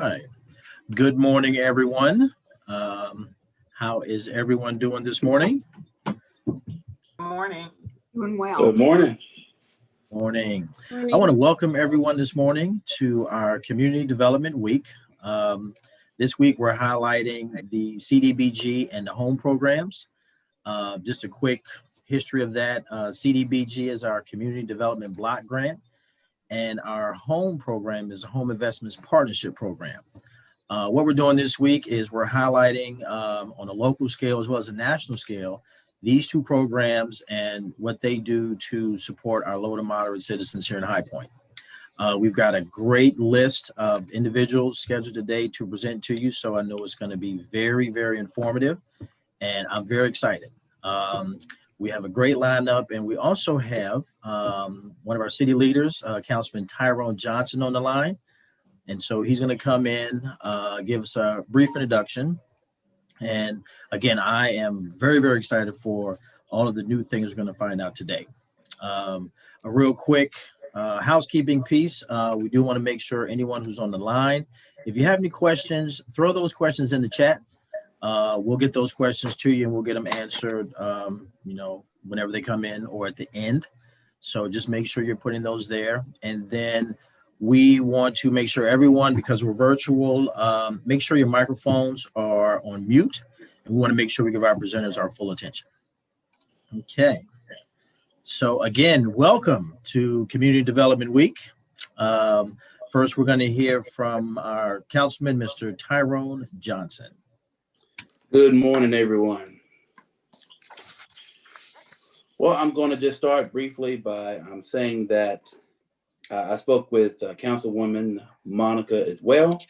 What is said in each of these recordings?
right. Good morning, everyone. How is everyone doing this morning? Morning. Doing well. Good morning. Morning. I want to welcome everyone this morning to our Community Development Week. This week, we're highlighting the CDBG and the home programs. Just a quick history of that. CDBG is our Community Development Block Grant, and our home program is a Home Investments Partnership Program. What we're doing this week is we're highlighting on a local scale as well as a national scale these two programs and what they do to support our low to moderate citizens here in High Point. We've got a great list of individuals scheduled today to present to you, so I know it's going to be very, very informative, and I'm very excited. We have a great lineup, and we also have one of our city leaders, Councilman Tyrone Johnson, on the line. And so he's going to come in, give us a brief introduction. And again, I am very, very excited for all of the new things we're going to find out today. A real quick housekeeping piece. We do want to make sure anyone who's on the line, if you have any questions, throw those questions in the chat. We'll get those questions to you and we'll get them answered, whenever they come in or at the end. So just make sure you're putting those there. And then we want to make sure everyone, because we're virtual, make sure your microphones are on mute. And we want to make sure we give our presenters our full attention. Okay. So again, welcome to Community Development Week. First, we're going to hear from our councilman, Mr. Tyrone Johnson. Good morning, everyone. Well, I'm going to just start briefly by saying that I spoke with Councilwoman Monica as well,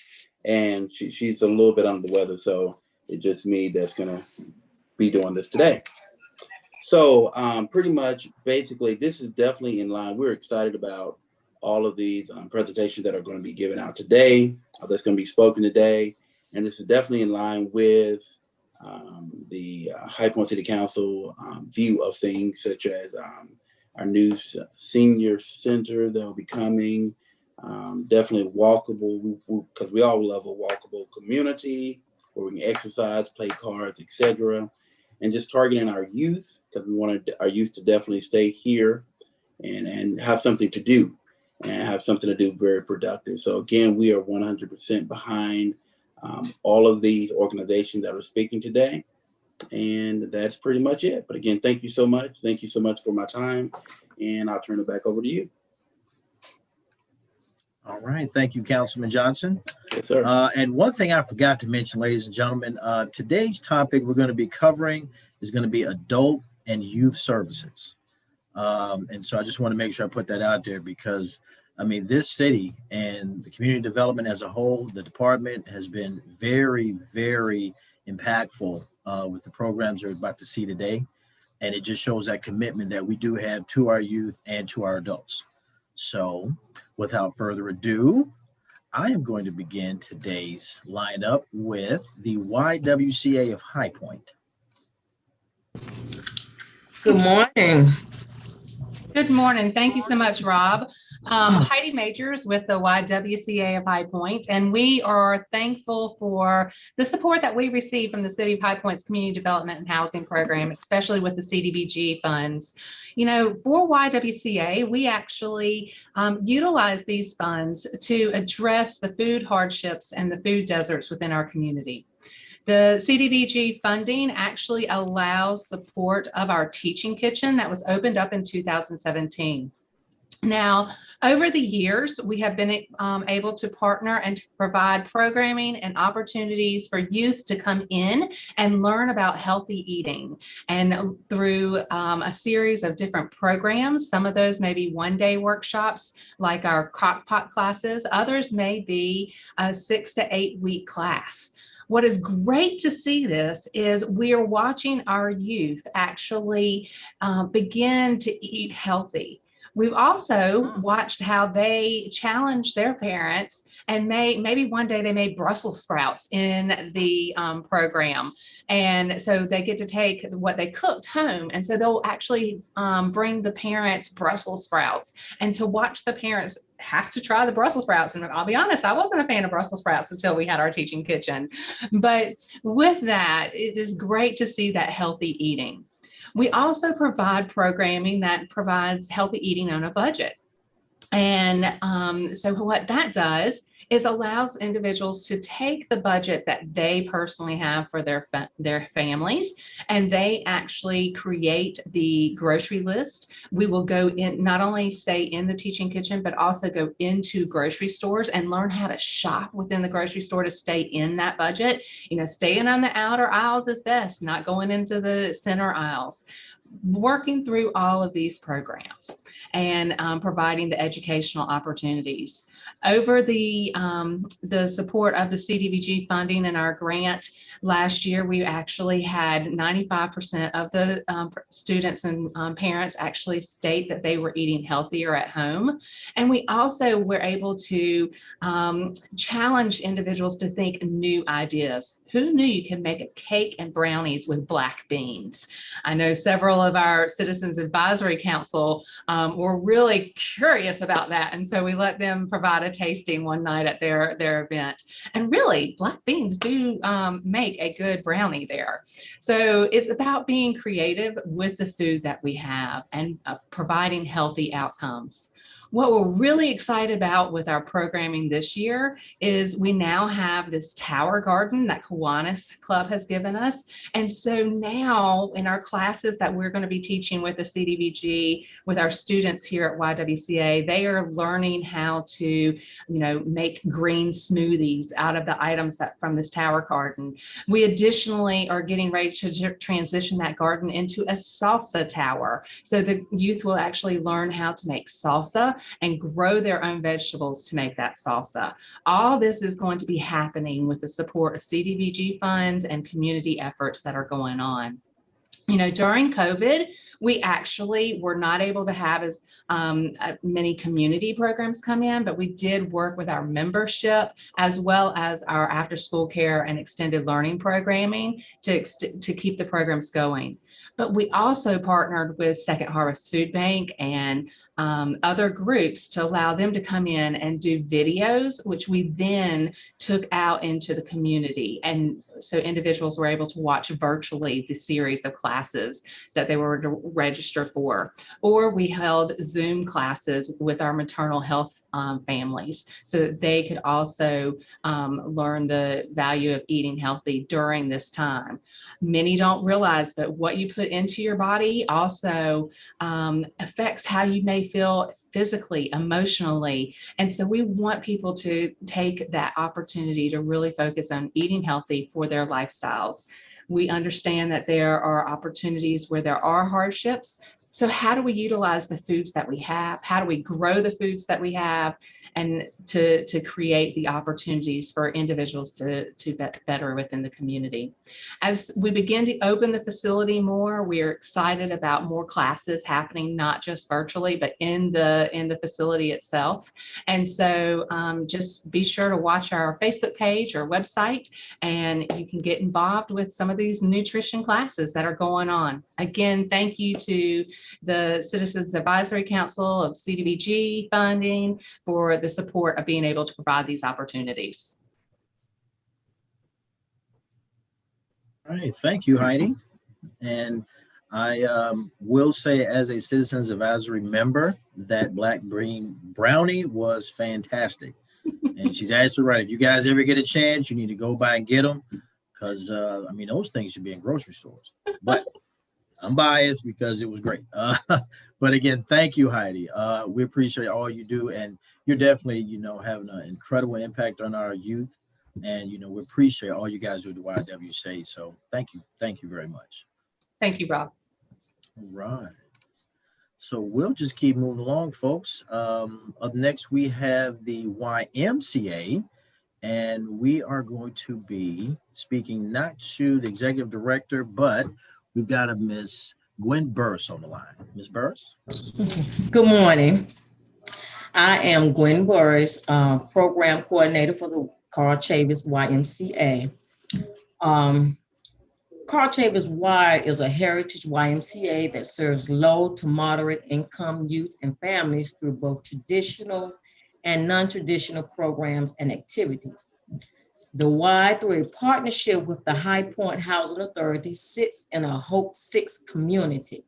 and she's a little bit under the weather, so it's just me that's going to be doing this today. So pretty much, basically, this is definitely in line. We're excited about all of these presentations that are going to be given out today, that's going to be spoken today, and this is definitely in line with the High Point City Council view of things, such as our new senior center that will be coming, definitely walkable, because we all love a walkable community where we can exercise, play cards, etc. And just targeting our youth, because we want our youth to definitely stay here and have something to do and have something to do very productive. So again, we are 100% behind all of these organizations that are speaking today. And that's pretty much it. But again, thank you so much. Thank you so much for my time. And I'll turn it back over to you. All right. Thank you, Councilman Johnson. Yes, sir. And one thing I forgot to mention, ladies and gentlemen, today's topic we're going to be covering is going to be adult and youth services. And so I just want to make sure I put that out there because, I mean, this city and the community development as a whole, the department has been very, very impactful with the programs we're about to see today. And it just shows that commitment that we do have to our youth and to our adults. So without further ado, I am going to begin today's lineup with the YWCA of High Point. Good morning. Good morning. Thank you so much, Rob. Heidi Majors with the YWCA of High Point, and we are thankful for the support that we receive from the City of High Point's Community Development and Housing Program, especially with the CDBG funds. You know, for YWCA, we actually utilize these funds to address the food hardships and the food deserts within our community. The CDBG funding actually allows support of our teaching kitchen that was opened up in 2017. Now, over the years, we have been able to partner and to provide programming and opportunities for youth to come in and learn about healthy eating. And through a series of different programs, some of those may be one-day workshops like our crock-pot classes. Others may be a 6 to 8 week class. What is great to see this is we are watching our youth actually begin to eat healthy. We've also watched how they challenge their parents, and maybe one day they made Brussels sprouts in the program. And so they get to take what they cooked home. And so they'll actually bring the parents Brussels sprouts, and to watch the parents have to try the Brussels sprouts. And I'll be honest, I wasn't a fan of Brussels sprouts until we had our teaching kitchen. But with that, it is great to see that healthy eating. We also provide programming that provides healthy eating on a budget. And so what that does is allows individuals to take the budget that they personally have for their families, and they actually create the grocery list. We will go in, not only stay in the teaching kitchen, but also go into grocery stores and learn how to shop within the grocery store to stay in that budget. You know, staying on the outer aisles is best, not going into the center aisles. Working through all of these programs and providing the educational opportunities. Over the support of the CDBG funding and our grant last year, we actually had 95% of the students and parents actually state that they were eating healthier at home. And we also were able to challenge individuals to think new ideas. Who knew you could make a cake and brownies with black beans? I know several of our Citizens Advisory Council were really curious about that. And so we let them provide a tasting one night at their event. And really, black beans do make a good brownie there. So it's about being creative with the food that we have and providing healthy outcomes. What we're really excited about with our programming this year is we now have this tower garden that Kiwanis Club has given us. And so now in our classes that we're going to be teaching with the CDBG, with our students here at YWCA, they are learning how to, make green smoothies out of the items that from this tower garden. We additionally are getting ready to transition that garden into a salsa tower. So the youth will actually learn how to make salsa and grow their own vegetables to make that salsa. All this is going to be happening with the support of CDBG funds and community efforts that are going on. During COVID, we actually were not able to have as many community programs come in, but we did work with our membership as well as our after school care and extended learning programming to keep the programs going. But we also partnered with Second Harvest Food Bank and other groups to allow them to come in and do videos, which we then took out into the community. And so individuals were able to watch virtually the series of classes that they were to register for. Or we held Zoom classes with our maternal health families so that they could also learn the value of eating healthy during this time. Many don't realize, but what you put into your body also affects how you may feel physically, emotionally. And so we want people to take that opportunity to really focus on eating healthy for their lifestyles. We understand that there are opportunities where there are hardships. So how do we utilize the foods that we have? How do we grow the foods that we have? And to create the opportunities for individuals to better within the community. As we begin to open the facility more, we're excited about more classes happening, not just virtually, but in the facility itself. And so just be sure to watch our Facebook page or website, and you can get involved with some of these nutrition classes that are going on. Again, thank you to the Citizens Advisory Council of CDBG funding for the support of being able to provide these opportunities. All right, thank you, Heidi. And I will say, as a Citizens Advisory member, that black bean brownie was fantastic. And she's absolutely right. If you guys ever get a chance, you need to go by and get them, because those things should be in grocery stores. But I'm biased because it was great. But again, thank you, Heidi. We appreciate all you do, and you're definitely, having an incredible impact on our youth. And, we appreciate all you guys do at the YWCA. So thank you. Thank you very much. Thank you, Rob. All right. So we'll just keep moving along, folks. Up next, we have the YMCA, and we are going to be speaking not to the executive director, but we've got a Miss Gwen Burris on the line. Ms. Burris? Good morning. I am Gwen Burris, Program Coordinator for the Carl Chavis YMCA. Carl Chavis Y is a heritage YMCA that serves low to moderate income youth and families through both traditional and non-traditional programs and activities. The Y, through a partnership with the High Point Housing Authority, sits in a Hope 6 community.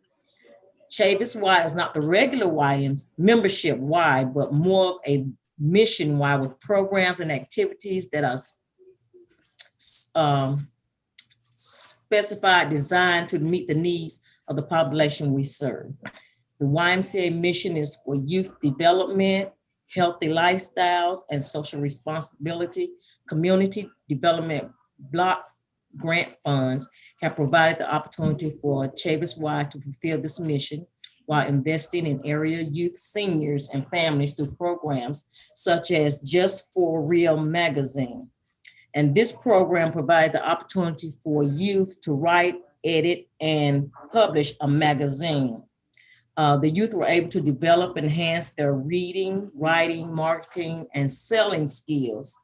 Chavis Y is not the regular Y membership Y, but more of a mission Y with programs and activities that are specified, designed to meet the needs of the population we serve. The YMCA mission is for youth development, healthy lifestyles, and social responsibility. Community development block grant funds have provided the opportunity for Chavis Y to fulfill this mission while investing in area youth, seniors, and families through programs such as Just for Real magazine. And this program provides the opportunity for youth to write, edit, and publish a magazine. The youth were able to develop, enhance their reading, writing, marketing, and selling skills.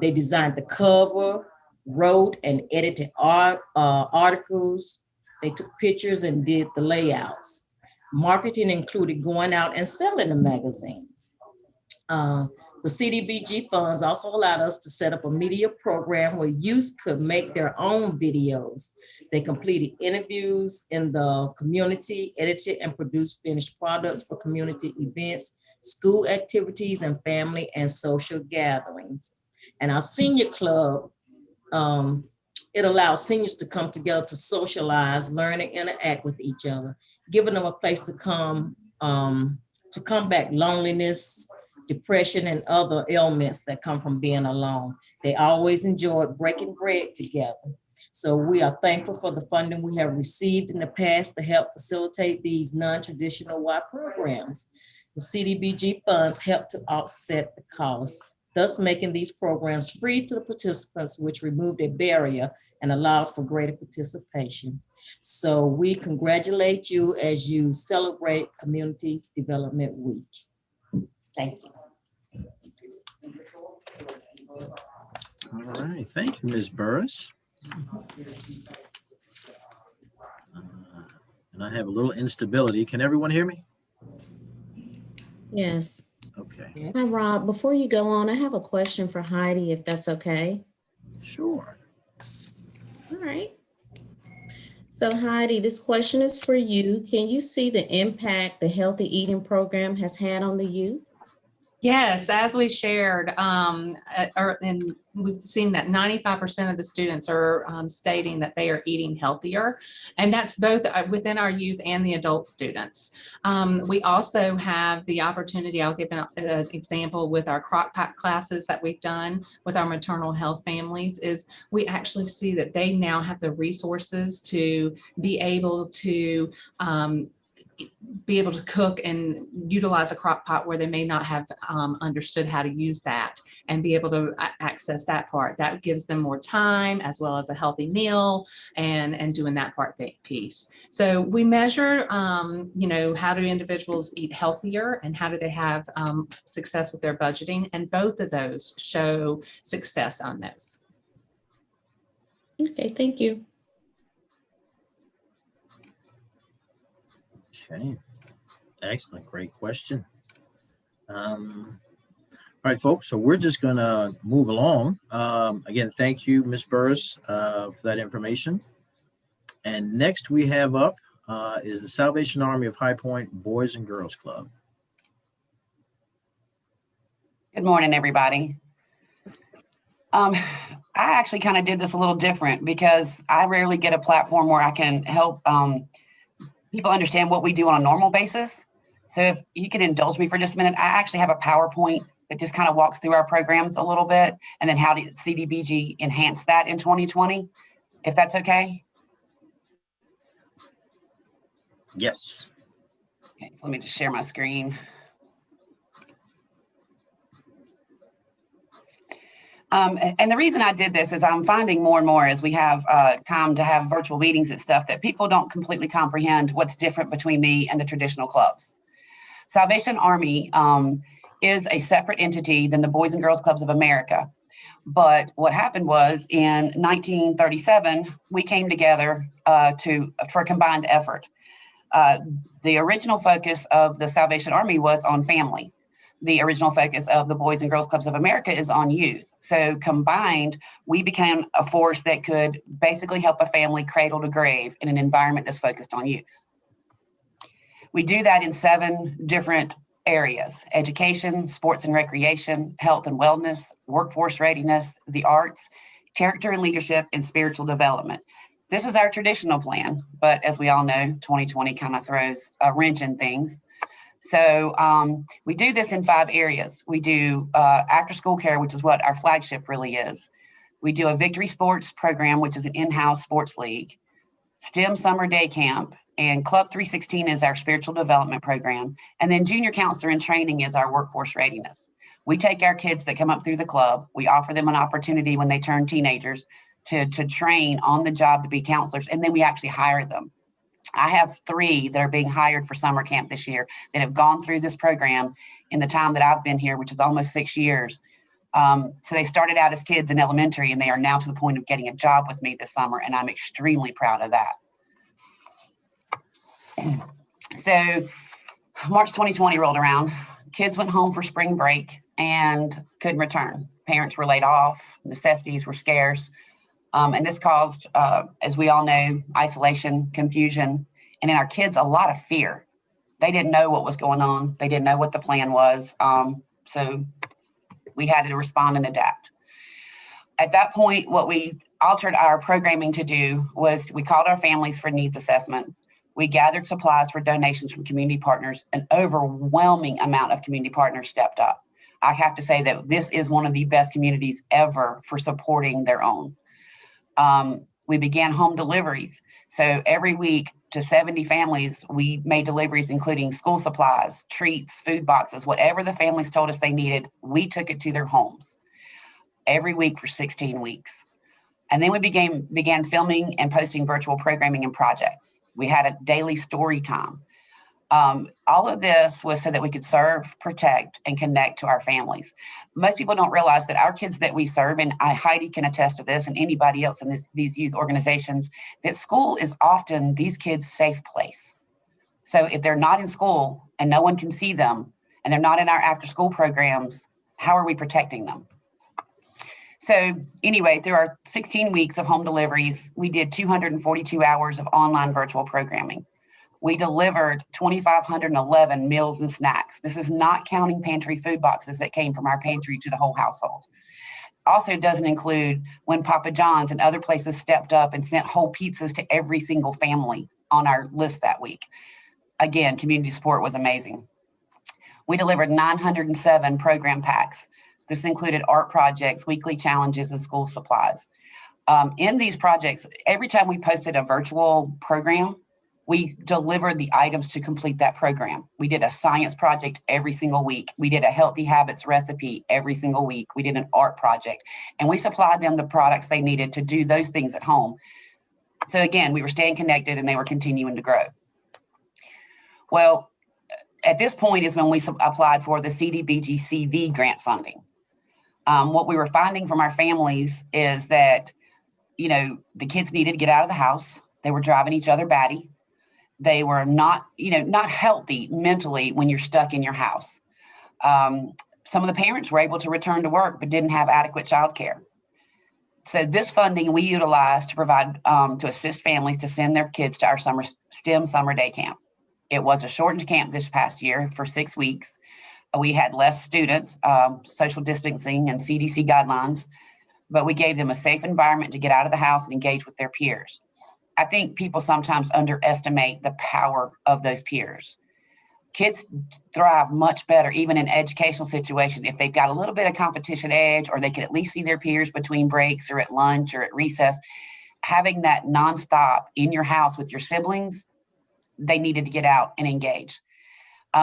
They designed the cover, wrote and edited articles. They took pictures and did the layouts. Marketing included going out and selling the magazines. The CDBG funds also allowed us to set up a media program where youth could make their own videos. They completed interviews in the community, edited and produced finished products for community events, school activities, and family and social gatherings. And our senior club, it allows seniors to come together to socialize, learn, and interact with each other, giving them a place to come to combat loneliness, depression, and other ailments that come from being alone. They always enjoyed breaking bread together. So we are thankful for the funding we have received in the past to help facilitate these non-traditional Y programs. The CDBG funds help to offset the cost, thus making these programs free to the participants, which removed a barrier and allowed for greater participation. So we congratulate you as you celebrate Community Development Week. Thank you. All right, thank you, Ms. Burris. And I have a little instability. Can everyone hear me? Yes. Okay. Hi, Rob. Before you go on, I have a question for Heidi, if that's okay. Sure. All right. So Heidi, this question is for you. Can you see the impact the Healthy Eating Program has had on the youth? Yes, as we shared, and we've seen that 95% of the students are stating that they are eating healthier, and that's both within our youth and the adult students. We also have the opportunity, I'll give an example with our crock pot classes that we've done with our maternal health families, is we actually see that they now have the resources to be able to cook and utilize a crock pot where they may not have understood how to use that and be able to access that part. That gives them more time as well as a healthy meal and doing that part piece. So we measure, how do individuals eat healthier and how do they have success with their budgeting, and both of those show success on those. Okay, thank you. Okay, excellent, great question. All right, folks, so we're just gonna move along. Again, thank you, Ms. Burris, for that information. And next we have up is the Salvation Army of High Point Boys and Girls Club. Good morning, everybody. I actually kind of did this a little different because I rarely get a platform where I can help people understand what we do on a normal basis. So if you could indulge me for just a minute, I actually have a PowerPoint that just kind of walks through our programs a little bit and then how did CDBG enhance that in 2020, if that's okay. Yes. Okay, so let me just share my screen. And the reason I did this is I'm finding more and more as we have time to have virtual meetings and stuff that people don't completely comprehend what's different between me and the traditional clubs. Salvation Army is a separate entity than the Boys and Girls Clubs of America. But what happened was in 1937, we came together for a combined effort. The original focus of the Salvation Army was on family. The original focus of the Boys and Girls Clubs of America is on youth. So combined, we became a force that could basically help a family cradle to grave in an environment that's focused on youth. We do that in 7 different areas: education, sports and recreation, health and wellness, workforce readiness, the arts, character and leadership, and spiritual development. This is our traditional plan, but as we all know, 2020 kind of throws a wrench in things. So we do this in 5 areas. We do after school care, which is what our flagship really is. We do a Victory Sports program, which is an in-house sports league, STEM summer day camp, and Club 316 is our spiritual development program. And then junior counselor in training is our workforce readiness. We take our kids that come up through the club, we offer them an opportunity when they turn teenagers to train on the job to be counselors, and then we actually hire them. I have 3 that are being hired for summer camp this year that have gone through this program in the time that I've been here, which is almost 6 years. So they started out as kids in elementary, and they are now to the point of getting a job with me this summer, and I'm extremely proud of that. So March 2020 rolled around. Kids went home for spring break and couldn't return. Parents were laid off. Necessities were scarce. And this caused, as we all know, isolation, confusion, and in our kids, a lot of fear. They didn't know what was going on. They didn't know what the plan was. So we had to respond and adapt. At that point, what we altered our programming to do was we called our families for needs assessments. We gathered supplies for donations from community partners. An overwhelming amount of community partners stepped up. I have to say that this is one of the best communities ever for supporting their own. We began home deliveries. So every week to 70 families, we made deliveries, including school supplies, treats, food boxes, whatever the families told us they needed, we took it to their homes every week for 16 weeks. And then we began filming and posting virtual programming and projects. We had a daily story time. All of this was so that we could serve, protect, and connect to our families. Most people don't realize that our kids that we serve, and Heidi can attest to this, and anybody else in these youth organizations, that school is often these kids' safe place. So if they're not in school and no one can see them, and they're not in our after-school programs, how are we protecting them? So anyway, through our 16 weeks of home deliveries, we did 242 hours of online virtual programming. We delivered 2,511 meals and snacks. This is not counting pantry food boxes that came from our pantry to the whole household. Also doesn't include when Papa John's and other places stepped up and sent whole pizzas to every single family on our list that week. Again, community support was amazing. We delivered 907 program packs. This included art projects, weekly challenges, and school supplies. In these projects, every time we posted a virtual program, we delivered the items to complete that program. We did a science project every single week. We did a healthy habits recipe every single week. We did an art project, and we supplied them the products they needed to do those things at home. So again, we were staying connected and they were continuing to grow. Well, at this point is when we applied for the CDBG CV grant funding. What we were finding from our families is that, the kids needed to get out of the house. They were driving each other batty. They were not healthy mentally when you're stuck in your house. Some of the parents were able to return to work, but didn't have adequate childcare. So this funding we utilized to provide, to assist families to send their kids to our STEM summer day camp. It was a shortened camp this past year for 6 weeks. We had less students, social distancing and CDC guidelines, but we gave them a safe environment to get out of the house and engage with their peers. I think people sometimes underestimate the power of those peers. Kids thrive much better, even in an educational situation, if they've got a little bit of competition edge, or they can at least see their peers between breaks or at lunch or at recess. Having that nonstop in your house with your siblings, they needed to get out and engage.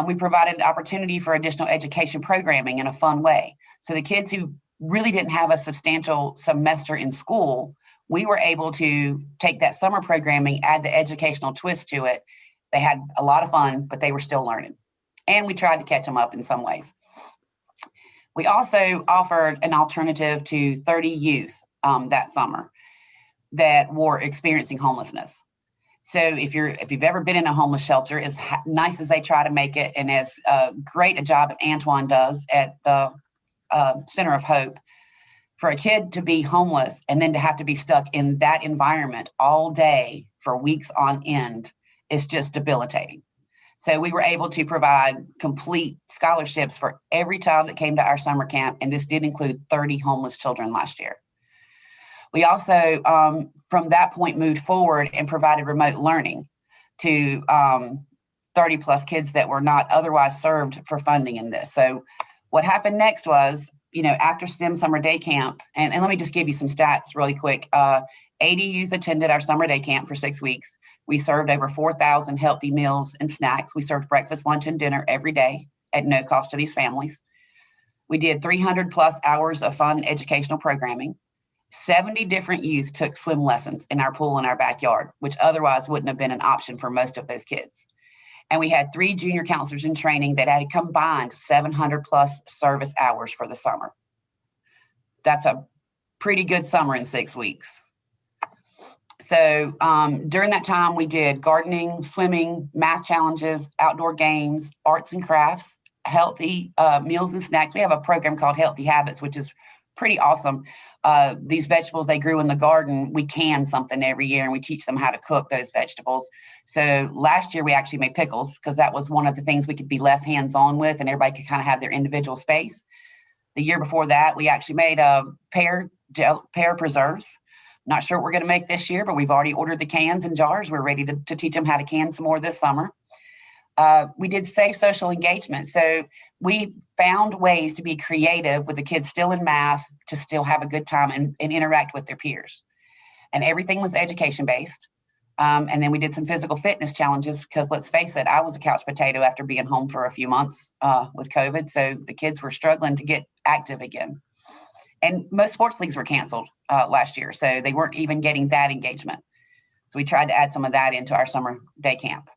We provided an opportunity for additional education programming in a fun way. So the kids who really didn't have a substantial semester in school, we were able to take that summer programming, add the educational twist to it. They had a lot of fun, but they were still learning. And we tried to catch them up in some ways. We also offered an alternative to 30 youth that summer that were experiencing homelessness. So if you've ever been in a homeless shelter, as nice as they try to make it, and as great a job as Antoine does at the Center of Hope, for a kid to be homeless and then to have to be stuck in that environment all day for weeks on end is just debilitating. So we were able to provide complete scholarships for every child that came to our summer camp, and this did include 30 homeless children last year. We also, from that point, moved forward and provided remote learning to 30 plus kids that were not otherwise served for funding in this. So what happened next was, after STEM Summer Day Camp, and let me just give you some stats really quick. 80 youth attended our summer day camp for 6 weeks. We served over 4,000 healthy meals and snacks. We served breakfast, lunch, and dinner every day at no cost to these families. We did 300 plus hours of fun educational programming. 70 different youth took swim lessons in our pool in our backyard, which otherwise wouldn't have been an option for most of those kids. And we had 3 junior counselors in training that had combined 700 plus service hours for the summer. That's a pretty good summer in 6 weeks. So during that time, we did gardening, swimming, math challenges, outdoor games, arts and crafts, healthy meals and snacks. We have a program called Healthy Habits, which is pretty awesome. These vegetables they grew in the garden, we can something every year and we teach them how to cook those vegetables. So last year we actually made pickles because that was one of the things we could be less hands-on with and everybody could kind of have their individual space. The year before that, we actually made pear preserves. Not sure what we're going to make this year, but we've already ordered the cans and jars. We're ready to teach them how to can some more this summer. We did safe social engagement. So we found ways to be creative with the kids still in mass to still have a good time and interact with their peers. And everything was education-based. And then we did some physical fitness challenges because let's face it, I was a couch potato after being home for a few months with COVID. So the kids were struggling to get active again. And most sports leagues were canceled last year. So they weren't even getting that engagement. So we tried to add some of that into our summer day camp.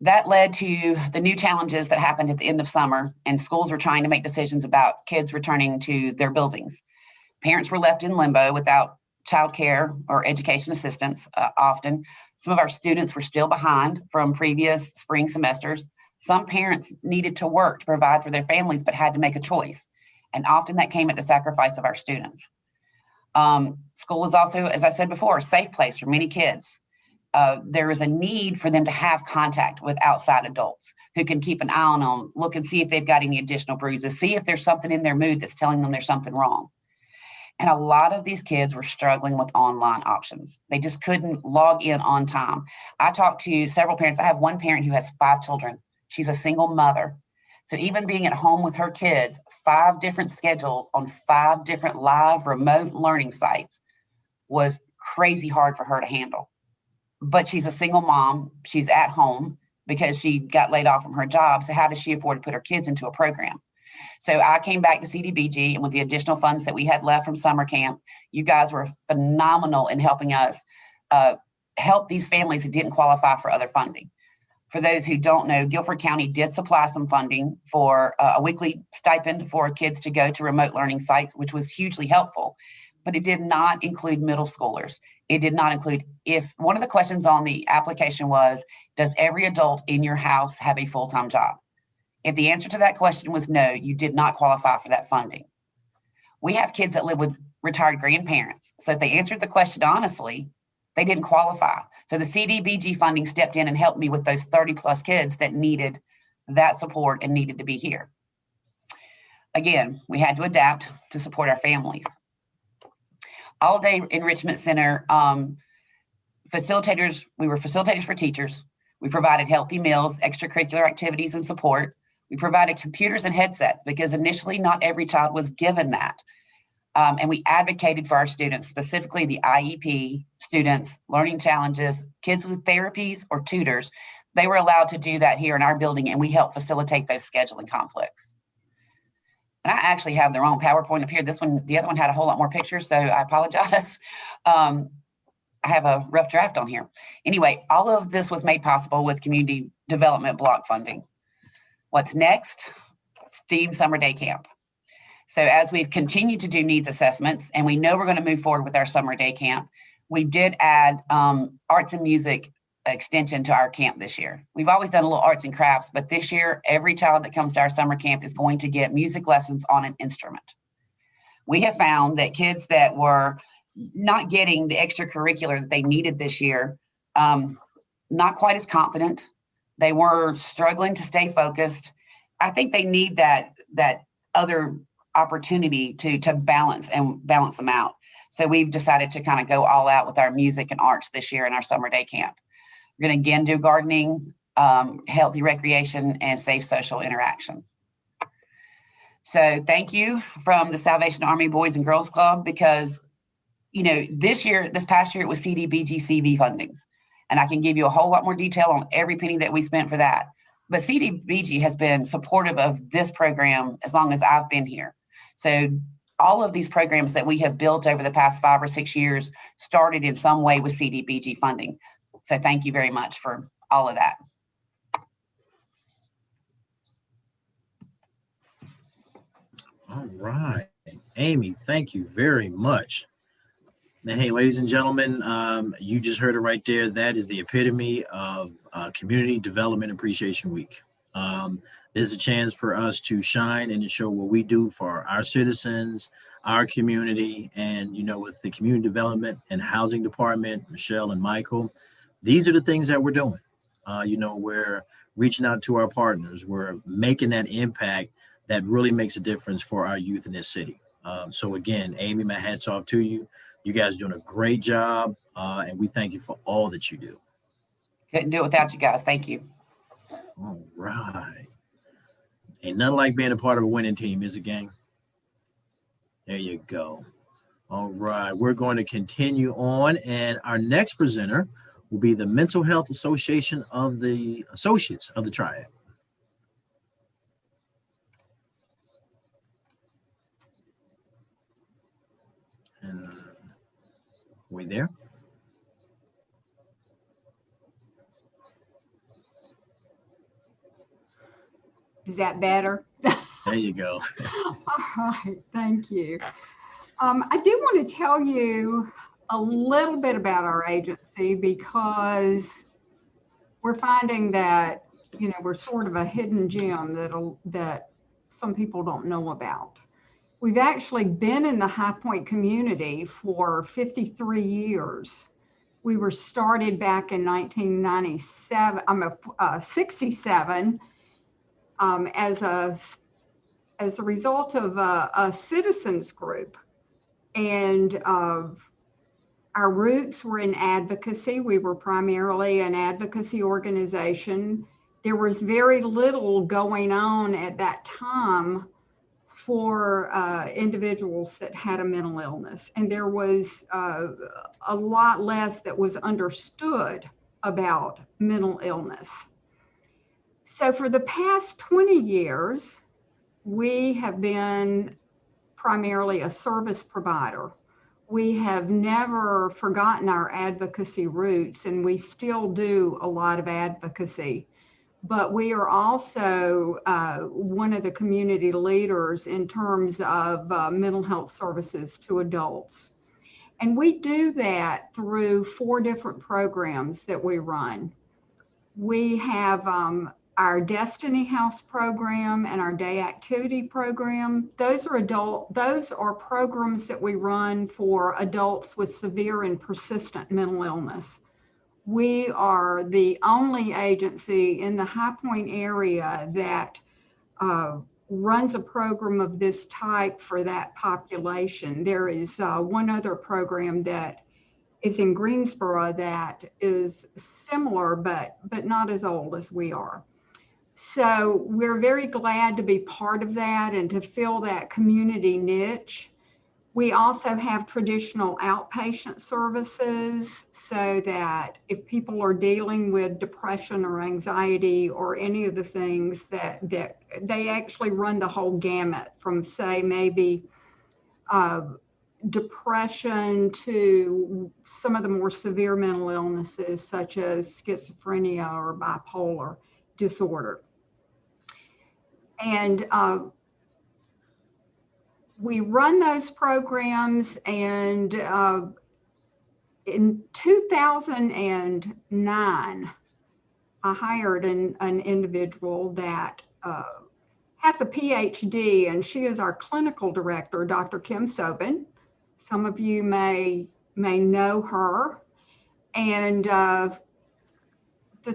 That led to the new challenges that happened at the end of summer, and schools were trying to make decisions about kids returning to their buildings. Parents were left in limbo without childcare or education assistance often. Some of our students were still behind from previous spring semesters. Some parents needed to work to provide for their families, but had to make a choice. And often that came at the sacrifice of our students. School is also, as I said before, a safe place for many kids. There is a need for them to have contact with outside adults who can keep an eye on them, look and see if they've got any additional bruises, see if there's something in their mood that's telling them there's something wrong. And a lot of these kids were struggling with online options. They just couldn't log in on time. I talked to several parents. I have one parent who has 5 children. She's a single mother. So even being at home with her kids, 5 different schedules on 5 different live remote learning sites was crazy hard for her to handle. But she's a single mom. She's at home because she got laid off from her job. So how does she afford to put her kids into a program? So I came back to CDBG, and with the additional funds that we had left from summer camp, you guys were phenomenal in helping us help these families who didn't qualify for other funding. For those who don't know, Guilford County did supply some funding for a weekly stipend for kids to go to remote learning sites, which was hugely helpful. But it did not include middle schoolers. It did not include, if one of the questions on the application was, does every adult in your house have a full-time job? If the answer to that question was no, you did not qualify for that funding. We have kids that live with retired grandparents. So if they answered the question honestly, they didn't qualify. So the CDBG funding stepped in and helped me with those 30 plus kids that needed that support and needed to be here. Again, we had to adapt to support our families. All Day Enrichment Center facilitators, we were facilitators for teachers. We provided healthy meals, extracurricular activities, and support. We provided computers and headsets because initially not every child was given that. And we advocated for our students, specifically the IEP students, learning challenges, kids with therapies or tutors. They were allowed to do that here in our building, and we helped facilitate those scheduling conflicts. And I actually have their own PowerPoint up here. This one, the other one had a whole lot more pictures, so I apologize. I have a rough draft on here. Anyway, all of this was made possible with community development block funding. What's next? STEAM Summer Day Camp. So as we've continued to do needs assessments, and we know we're going to move forward with our summer day camp, we did add arts and music extension to our camp this year. We've always done a little arts and crafts, but this year, every child that comes to our summer camp is going to get music lessons on an instrument. We have found that kids that were not getting the extracurricular that they needed this year, not quite as confident. They were struggling to stay focused. I think they need that other opportunity to balance them out. So we've decided to kind of go all out with our music and arts this year in our summer day camp. We're going to again do gardening, healthy recreation, and safe social interaction. So thank you from the Salvation Army Boys and Girls Club, because this past year it was CDBG CV fundings, and I can give you a whole lot more detail on every penny that we spent for that. But CDBG has been supportive of this program as long as I've been here. So all of these programs that we have built over the past 5 or 6 years started in some way with CDBG funding. So thank you very much for all of that. All right, Amy, thank you very much. Now, hey, ladies and gentlemen, you just heard it right there. That is the epitome of Community Development Appreciation Week. This is a chance for us to shine and to show what we do for our citizens, our community, and, with the Community Development and Housing Department, Michelle and Michael, these are the things that we're doing. We're reaching out to our partners. We're making that impact that really makes a difference for our youth in this city. So again, Amy, my hat's off to you. You guys are doing a great job, and we thank you for all that you do. Couldn't do it without you guys. Thank you. All right. Ain't nothing like being a part of a winning team, is it, gang? There you go. All right. We're going to continue on, and our next presenter will be the Mental Health Association of the Associates of the Triad. And we there? Is that better? There you go. All right, thank you. I do want to tell you a little bit about our agency, because we're finding that, we're sort of a hidden gem that some people don't know about. We've actually been in the High Point community for 53 years. We were started back in 1967, as a result of a citizens group, and our roots were in advocacy. We were primarily an advocacy organization. There was very little going on at that time for individuals that had a mental illness, and there was a lot less that was understood about mental illness. So for the past 20 years, we have been primarily a service provider. We have never forgotten our advocacy roots, and we still do a lot of advocacy. But we are also one of the community leaders in terms of mental health services to adults. And we do that through 4 different programs that we run. We have our Destiny House program and our day activity program. Those are programs that we run for adults with severe and persistent mental illness. We are the only agency in the High Point area that runs a program of this type for that population. There is one other program that is in Greensboro that is similar, but not as old as we are. So we're very glad to be part of that and to fill that community niche. We also have traditional outpatient services so that if people are dealing with depression or anxiety or any of the things that they actually run the whole gamut from, say, maybe depression to some of the more severe mental illnesses such as schizophrenia or bipolar disorder. And we run those programs, and in 2009, I hired an individual that has a PhD, and she is our clinical director, Dr. Kim Sobin. Some of you may know her. And the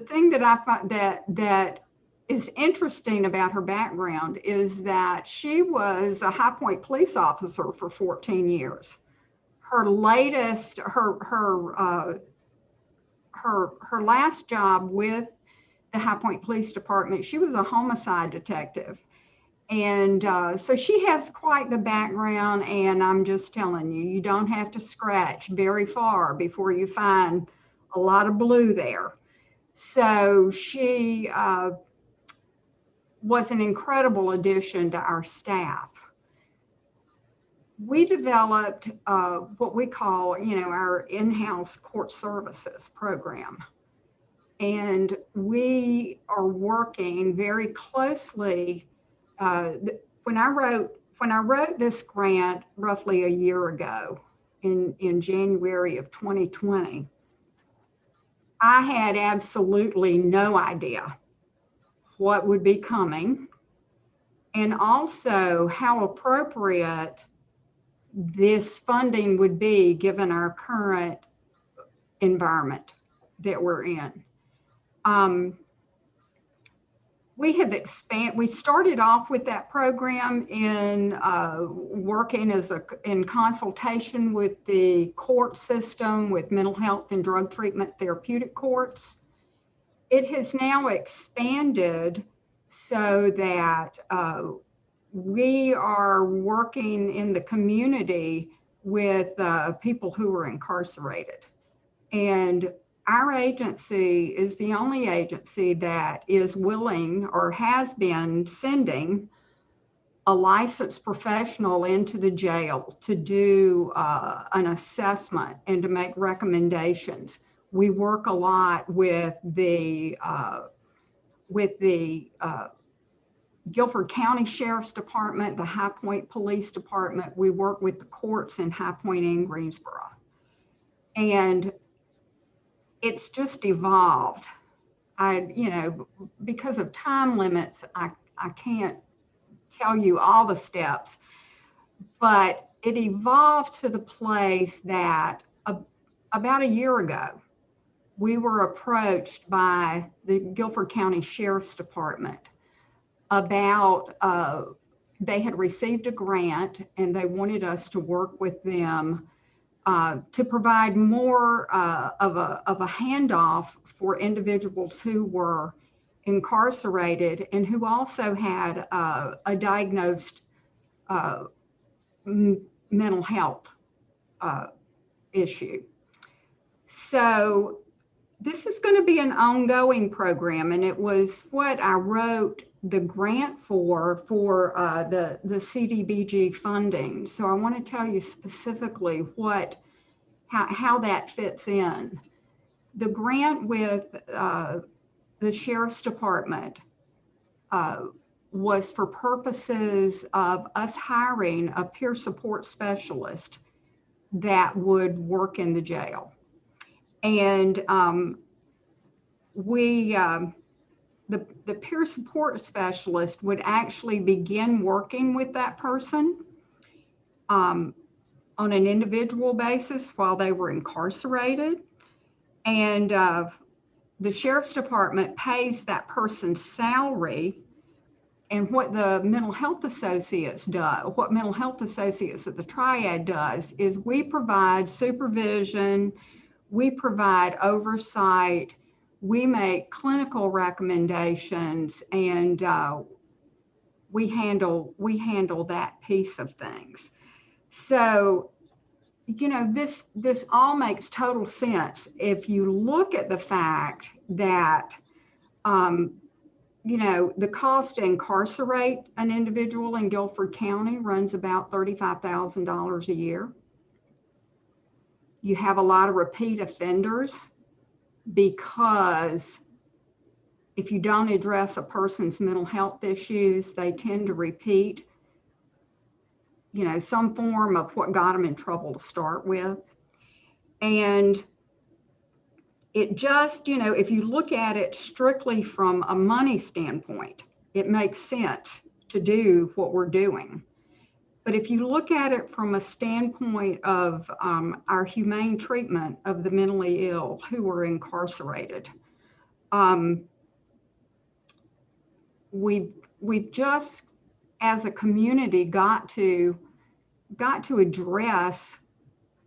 thing that I find that is interesting about her background is that she was a High Point police officer for 14 years. Her latest, her last job with the High Point Police Department, she was a homicide detective. And so she has quite the background, and I'm just telling you, you don't have to scratch very far before you find a lot of blue there. So she was an incredible addition to our staff. We developed what we call, our in-house court services program. And we are working very closely. When I wrote this grant roughly a year ago in January of 2020, I had absolutely no idea what would be coming, and also how appropriate this funding would be given our current environment that we're in. We started off with that program in working in consultation with the court system, with mental health and drug treatment therapeutic courts. It has now expanded so that we are working in the community with people who are incarcerated. And our agency is the only agency that is willing or has been sending a licensed professional into the jail to do an assessment and to make recommendations. We work a lot with the Guilford County Sheriff's Department, the High Point Police Department. We work with the courts in High Point and Greensboro. And it's just evolved. Because of time limits, I can't tell you all the steps, but it evolved to the place that about a year ago, we were approached by the Guilford County Sheriff's Department about, they had received a grant and they wanted us to work with them to provide more of a handoff for individuals who were incarcerated and who also had a diagnosed mental health issue. So this is going to be an ongoing program, and it was what I wrote the grant for the CDBG funding. So I want to tell you specifically how that fits in. The grant with the Sheriff's Department was for purposes of us hiring a peer support specialist that would work in the jail. And the peer support specialist would actually begin working with that person on an individual basis while they were incarcerated. And the Sheriff's Department pays that person's salary. And what the mental health associates do, what mental health associates at the Triad does, is we provide supervision, we provide oversight, we make clinical recommendations, and we handle that piece of things. So, you know, this all makes total sense if you look at the fact that, you know, the cost to incarcerate an individual in Guilford County runs about $35,000 a year. You have a lot of repeat offenders because if you don't address a person's mental health issues, they tend to repeat, you know, some form of what got them in trouble to start with. And it just, you know, if you look at it strictly from a money standpoint, it makes sense to do what we're doing. But if you look at it from a standpoint of our humane treatment of the mentally ill who are incarcerated, we've just, as a community, got to address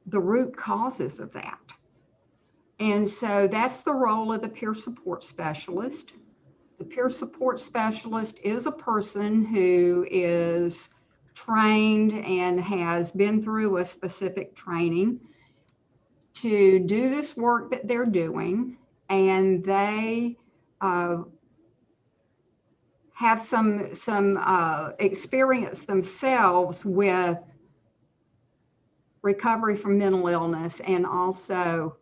the root causes of that. And so that's the role of the peer support specialist. The peer support specialist is a person who is trained and has been through a specific training to do this work that they're doing, and they have some experience themselves with recovery from mental illness, and also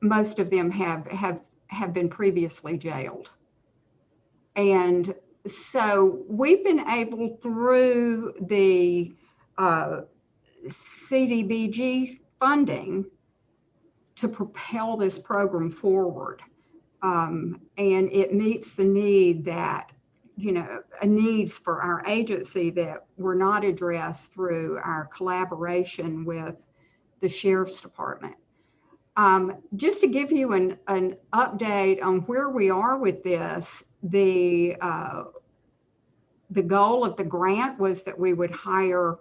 most of them have been previously jailed. And so we've been able, through the CDBG funding, to propel this program forward. And it meets the need that, you know, needs for our agency that were not addressed through our collaboration with the Sheriff's Department. Just to give you an update on where we are with this, the goal of the grant was that we would hire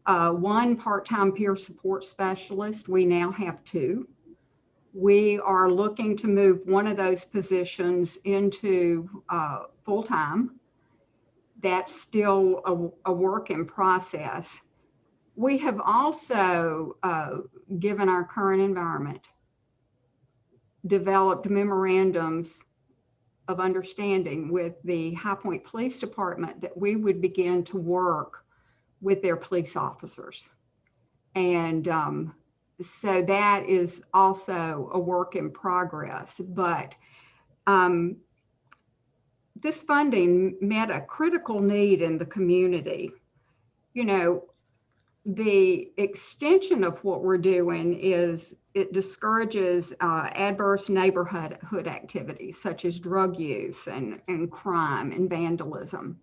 one part-time peer support specialist. We now have 2. We are looking to move one of those positions into full-time. That's still a work in process. We have also, given our current environment, developed memorandums of understanding with the High Point Police Department that we would begin to work with their police officers. And so that is also a work in progress. But this funding met a critical need in the community. You know, the extension of what we're doing is it discourages adverse neighborhood activities such as drug use and crime and vandalism.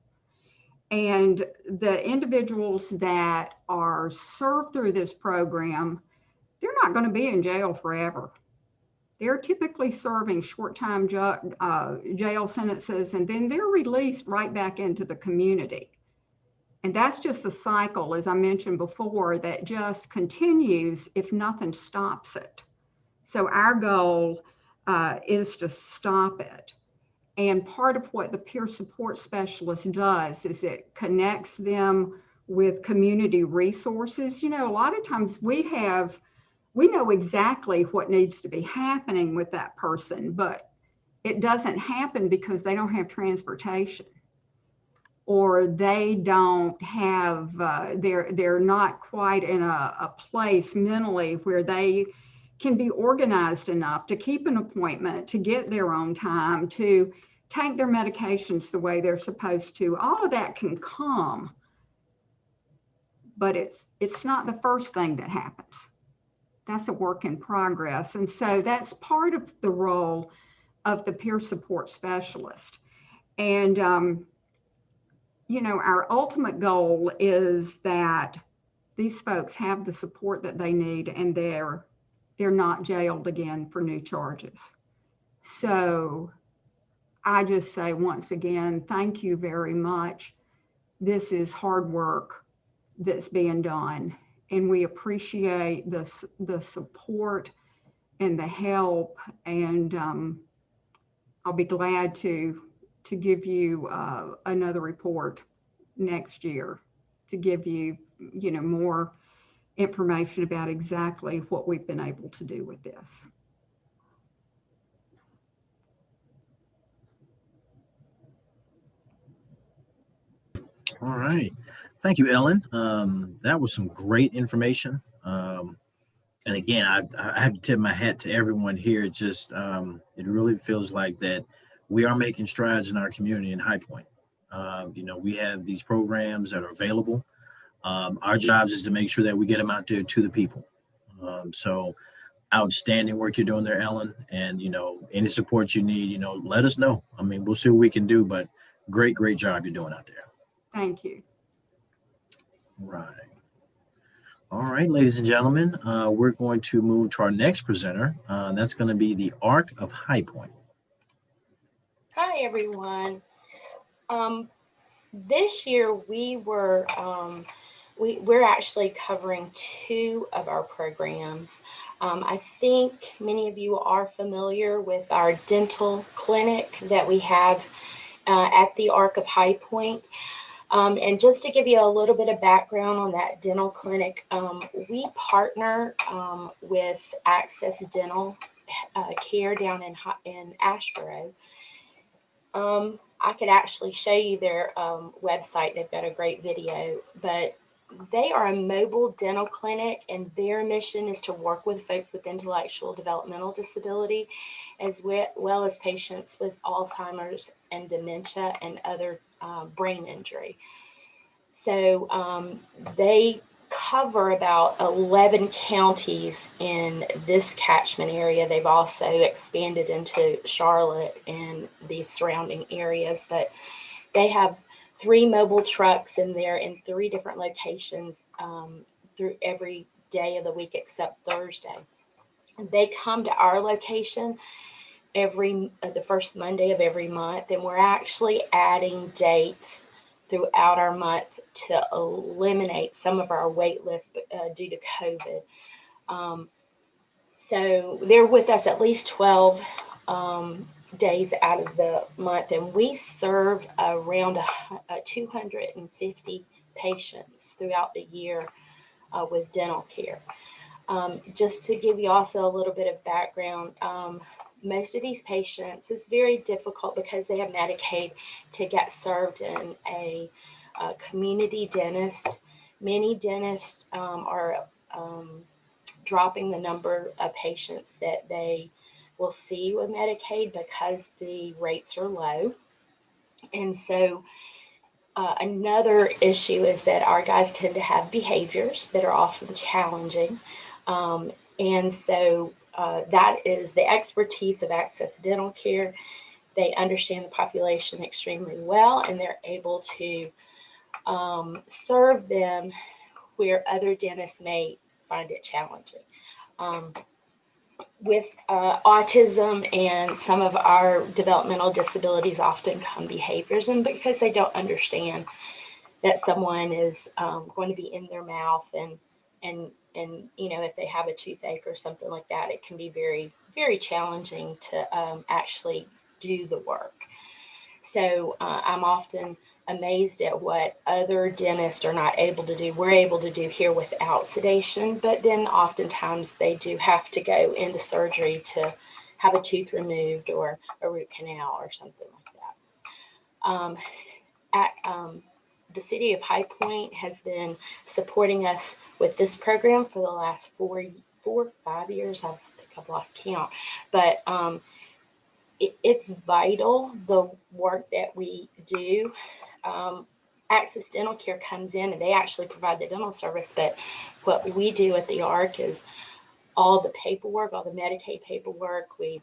And the individuals that are served through this program, they're not going to be in jail forever. They're typically serving short-time jail sentences, and then they're released right back into the community. And that's just a cycle, as I mentioned before, that just continues if nothing stops it. So our goal is to stop it. And part of what the peer support specialist does is it connects them with community resources. You know, a lot of times we know exactly what needs to be happening with that person, but it doesn't happen because they don't have transportation, or they don't have, they're not quite in a place mentally where they can be organized enough to keep an appointment, to get their own time, to take their medications the way they're supposed to. All of that can come, but it's not the first thing that happens. That's a work in progress. And so that's part of the role of the peer support specialist. And, you know, our ultimate goal is that these folks have the support that they need, and they're not jailed again for new charges. So I just say once again, thank you very much. This is hard work that's being done, and we appreciate the support and the help. And I'll be glad to give you another report next year to give you, more information about exactly what we've been able to do with this. All right. Thank you, Ellen. That was some great information. And again, I have to tip my hat to everyone here. It really feels like that we are making strides in our community in High Point. We have these programs that are available. Our jobs is to make sure that we get them out there to the people. So outstanding work you're doing there, Ellen. And, any support you need, let us know. I mean, we'll see what we can do, but great job you're doing out there. Thank you. Right. All right, ladies and gentlemen, we're going to move to our next presenter. That's going to be the ARC of High Point. Hi, everyone. This year we're actually covering 2 of our programs. I think many of you are familiar with our dental clinic that we have at the ARC of High Point. And just to give you a little bit of background on that dental clinic, we partner with Access Dental Care down in Asheboro. I could actually show you their website. They've got a great video, but they are a mobile dental clinic, and their mission is to work with folks with intellectual developmental disability, as well as patients with Alzheimer's and dementia and other brain injury. So they cover about 11 counties in this catchment area. They've also expanded into Charlotte and the surrounding areas, but they have 3 mobile trucks in there in 3 different locations through every day of the week except Thursday. And they come to our location the first Monday of every month, and we're actually adding dates throughout our month to eliminate some of our wait list due to COVID. So they're with us at least 12 days out of the month, and we serve around 250 patients throughout the year with dental care. Just to give you also a little bit of background, most of these patients, it's very difficult because they have Medicaid to get served in a community dentist. Many dentists are dropping the number of patients that they will see with Medicaid because the rates are low. And so another issue is that our guys tend to have behaviors that are often challenging. And so that is the expertise of Access Dental Care. They understand the population extremely well, and they're able to serve them where other dentists may find it challenging. With autism and some of our developmental disabilities often come behaviors, and because they don't understand that someone is going to be in their mouth and if they have a toothache or something like that, it can be very, very challenging to actually do the work. So I'm often amazed at what other dentists are not able to do. We're able to do here without sedation, but then oftentimes they do have to go into surgery to have a tooth removed or a root canal or something like that. The City of High Point has been supporting us with this program for the last 4 or 5 years. I think I've lost count, but it's vital, the work that we do. Access Dental Care comes in and they actually provide the dental service, but what we do at the ARC is all the paperwork, all the Medicaid paperwork. We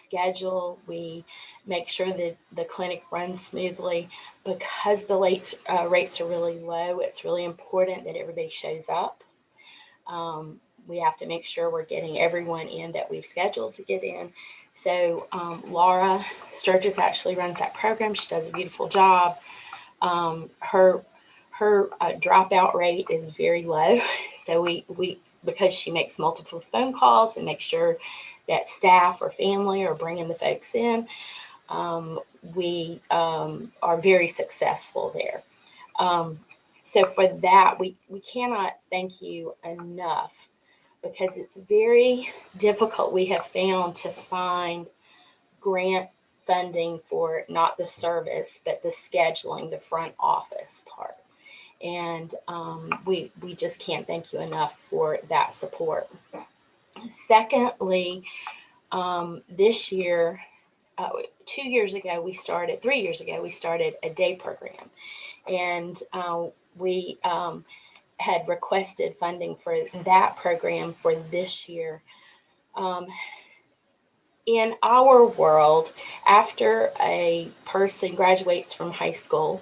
schedule, we make sure that the clinic runs smoothly. Because the rates are really low, it's really important that everybody shows up. We have to make sure we're getting everyone in that we've scheduled to get in. So Laura Sturgis actually runs that program. She does a beautiful job. Her dropout rate is very low. So we because she makes multiple phone calls and makes sure that staff or family are bringing the folks in, we are very successful there. So for that, we cannot thank you enough, because it's very difficult, we have found, to find grant funding for not the service, but the scheduling, the front office part. And we just can't thank you enough for that support. Secondly, this year, 3 years ago, we started a day program. And we had requested funding for that program for this year. In our world, after a person graduates from high school,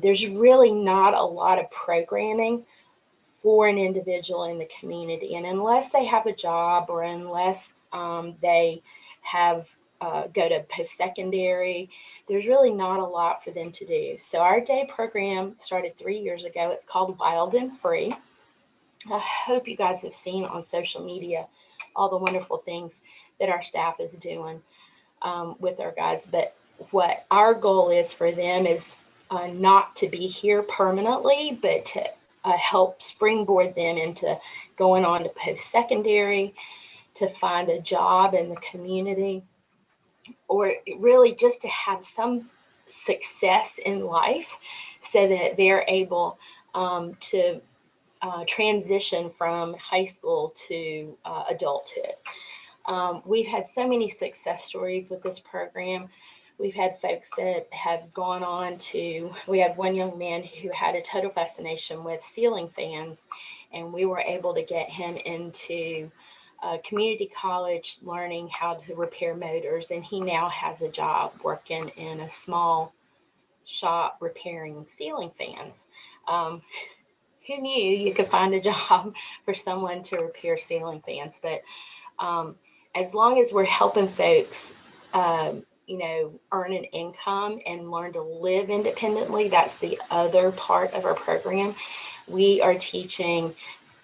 there's really not a lot of programming for an individual in the community. And unless they have a job, or unless they have go to post-secondary, there's really not a lot for them to do. So our day program started 3 years ago. It's called Wild and Free. I hope you guys have seen on social media all the wonderful things that our staff is doing with our guys. But what our goal is for them is not to be here permanently, but to help springboard them into going on to post-secondary, to find a job in the community, or really just to have some success in life, so that they're able to transition from high school to adulthood. We've had so many success stories with this program. We've had folks that have gone on to, we had one young man who had a total fascination with ceiling fans, and we were able to get him into community college learning how to repair motors, and he now has a job working in a small shop repairing ceiling fans. Who knew you could find a job for someone to repair ceiling fans? But as long as we're helping folks earn an income and learn to live independently, that's the other part of our program. We are teaching,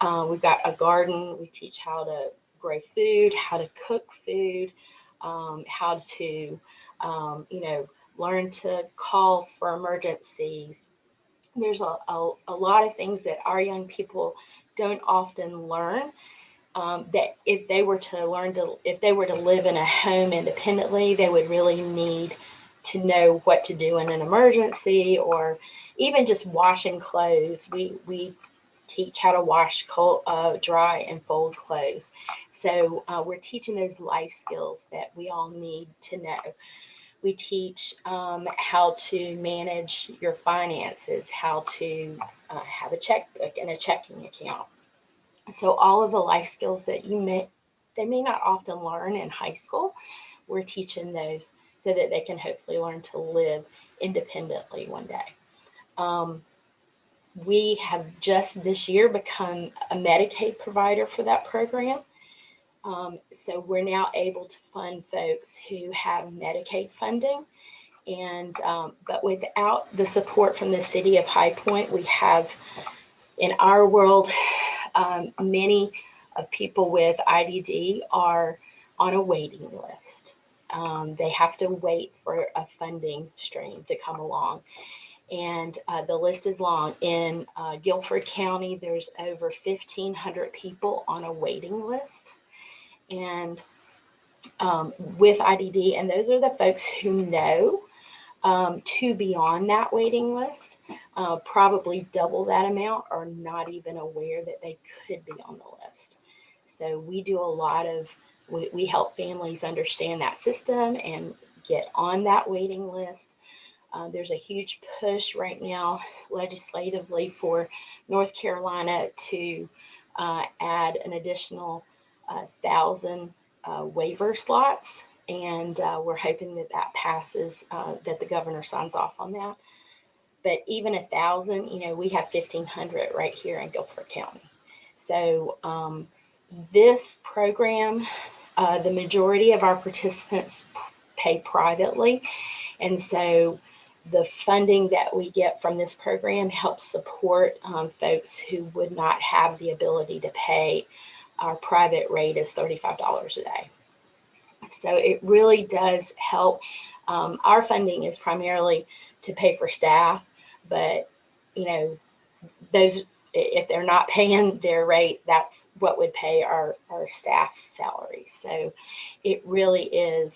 we've got a garden, we teach how to grow food, how to cook food, how to, learn to call for emergencies. There's a lot of things that our young people don't often learn, that if they were to live in a home independently, they would really need to know what to do in an emergency, or even just washing clothes. We teach how to wash dry and fold clothes. So we're teaching those life skills that we all need to know. We teach how to manage your finances, how to have a checkbook and a checking account. So all of the life skills that they may not often learn in high school, we're teaching those so that they can hopefully learn to live independently one day. We have just this year become a Medicaid provider for that program. So we're now able to fund folks who have Medicaid funding. And but without the support from the city of High Point, we have in our world, many of people with IDD are on a waiting list. They have to wait for a funding stream to come along. And the list is long. In Guilford County, there's over 1,500 people on a waiting list. And with IDD, and those are the folks who know to be on that waiting list. Probably double that amount are not even aware that they could be on the list. So we do a lot of, we help families understand that system and get on that waiting list. There's a huge push right now legislatively for North Carolina to add an additional 1,000 waiver slots. And we're hoping that that passes, that the governor signs off on that. But even 1,000, we have 1,500 right here in Guilford County. So this program, the majority of our participants pay privately. And so the funding that we get from this program helps support folks who would not have the ability to pay. Our private rate is $35 a day. So it really does help. Our funding is primarily to pay for staff, but those, if they're not paying their rate, that's what would pay our staff's salary. So it really is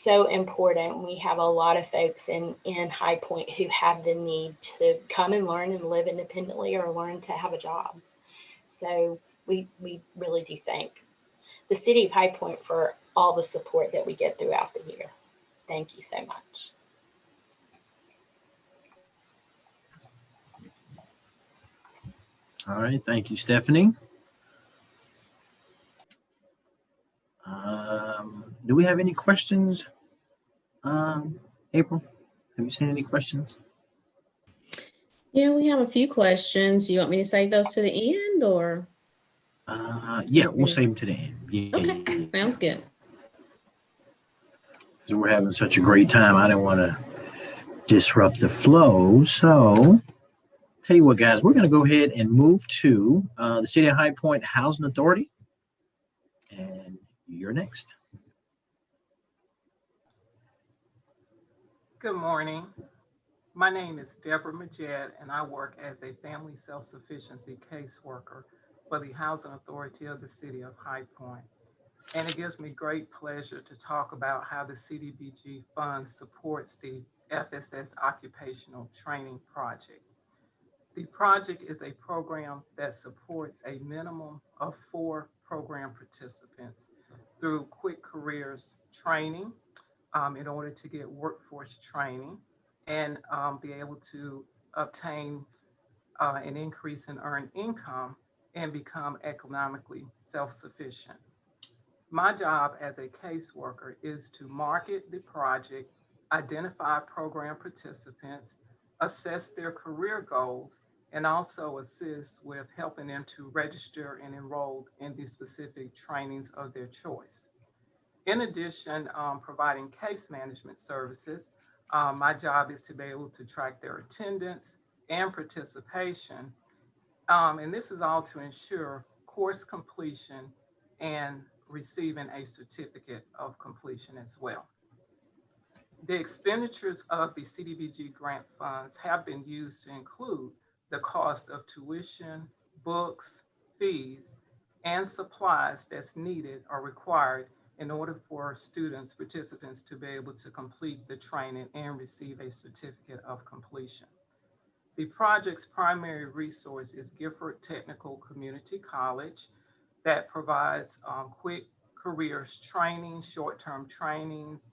so important. We have a lot of folks in High Point who have the need to come and learn and live independently or learn to have a job. So we really do thank the city of High Point for all the support that we get throughout the year. Thank you so much. All right, thank you, Stephanie. Do we have any questions? April, have you seen any questions? Yeah, we have a few questions. You want me to save those to the end or? Yeah, we'll save them to the end. Yeah, Okay, sounds good. So we're having such a great time. I didn't want to disrupt the flow. So tell you what, guys, we're going to go ahead and move to the City of High Point Housing Authority. And you're next. Good morning. My name is Deborah Majed, and I work as a family self-sufficiency caseworker for the Housing Authority of the City of High Point. And it gives me great pleasure to talk about how the CDBG Fund supports the FSS Occupational Training Project. The project is a program that supports a minimum of 4 program participants through Quick Careers training in order to get workforce training and be able to obtain an increase in earned income and become economically self-sufficient. My job as a caseworker is to market the project, identify program participants, assess their career goals, and also assist with helping them to register and enroll in the specific trainings of their choice. In addition, providing case management services, my job is to be able to track their attendance and participation. And this is all to ensure course completion and receiving a certificate of completion as well. The expenditures of the CDBG grant funds have been used to include the cost of tuition, books, fees, and supplies that's needed or required in order for participants to be able to complete the training and receive a certificate of completion. The project's primary resource is Gifford Technical Community College that provides quick careers training, short-term trainings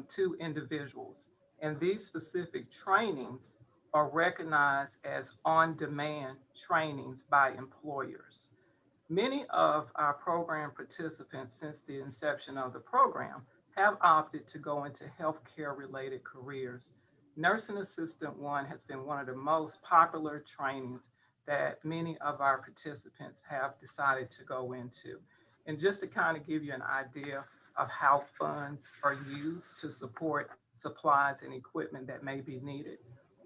to individuals. And these specific trainings are recognized as on-demand trainings by employers. Many of our program participants since the inception of the program have opted to go into healthcare related careers. Nursing Assistant 1 has been one of the most popular trainings that many of our participants have decided to go into. And just to kind of give you an idea of how funds are used to support supplies and equipment that may be needed.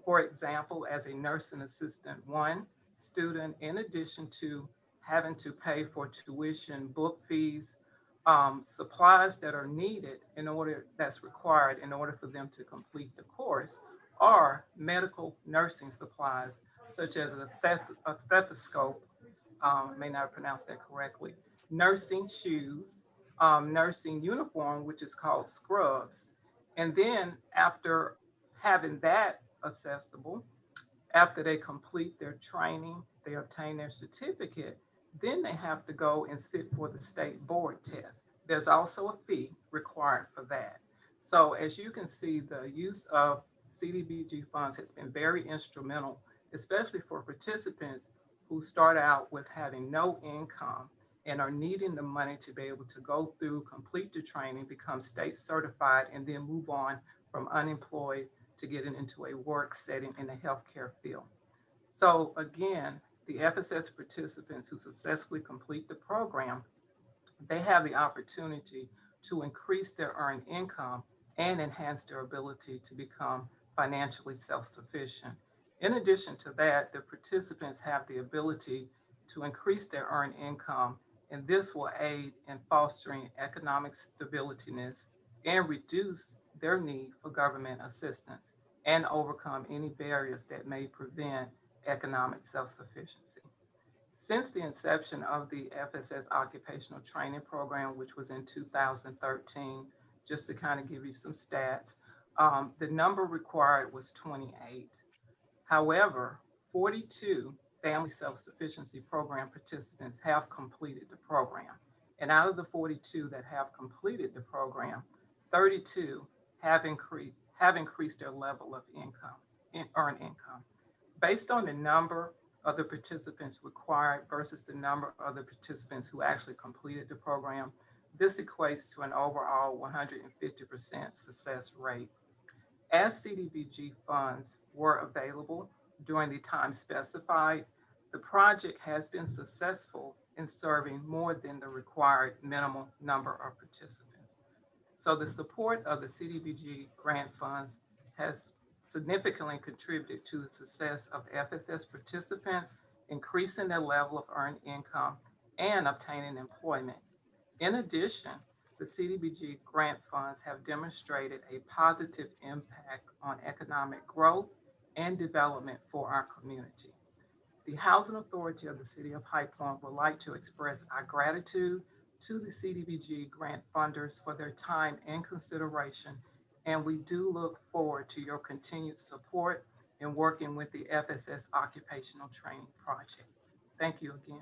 For example, as a Nursing Assistant 1 student, in addition to having to pay for tuition, book fees, supplies that are needed that's required in order for them to complete the course are medical nursing supplies, such as a stethoscope, may not pronounce that correctly, nursing shoes, nursing uniform, which is called scrubs. And then after having that accessible, after they complete their training, they obtain their certificate, then they have to go and sit for the state board test. There's also a fee required for that. So as you can see, the use of CDBG funds has been very instrumental, especially for participants who start out with having no income and are needing the money to be able to go through, complete the training, become state certified, and then move on from unemployed to getting into a work setting in the healthcare field. So again, the FSS participants who successfully complete the program, they have the opportunity to increase their earned income and enhance their ability to become financially self-sufficient. In addition to that, the participants have the ability to increase their earned income, and this will aid in fostering economic stability and reduce their need for government assistance and overcome any barriers that may prevent economic self-sufficiency. Since the inception of the FSS Occupational Training Program, which was in 2013, just to kind of give you some stats, the number required was 28. However, 42 Family Self-Sufficiency Program participants have completed the program. And out of the 42 that have completed the program, 32 have increased their level of earned income. Based on the number of the participants required versus the number of the participants who actually completed the program, this equates to an overall 150% success rate. As CDBG funds were available during the time specified, the project has been successful in serving more than the required minimal number of participants. So the support of the CDBG grant funds has significantly contributed to the success of FSS participants, increasing their level of earned income and obtaining employment. In addition, the CDBG grant funds have demonstrated a positive impact on economic growth and development for our community. The Housing Authority of the City of High Point would like to express our gratitude to the CDBG grant funders for their time and consideration, and we do look forward to your continued support in working with the FSS Occupational Training Project. Thank you again.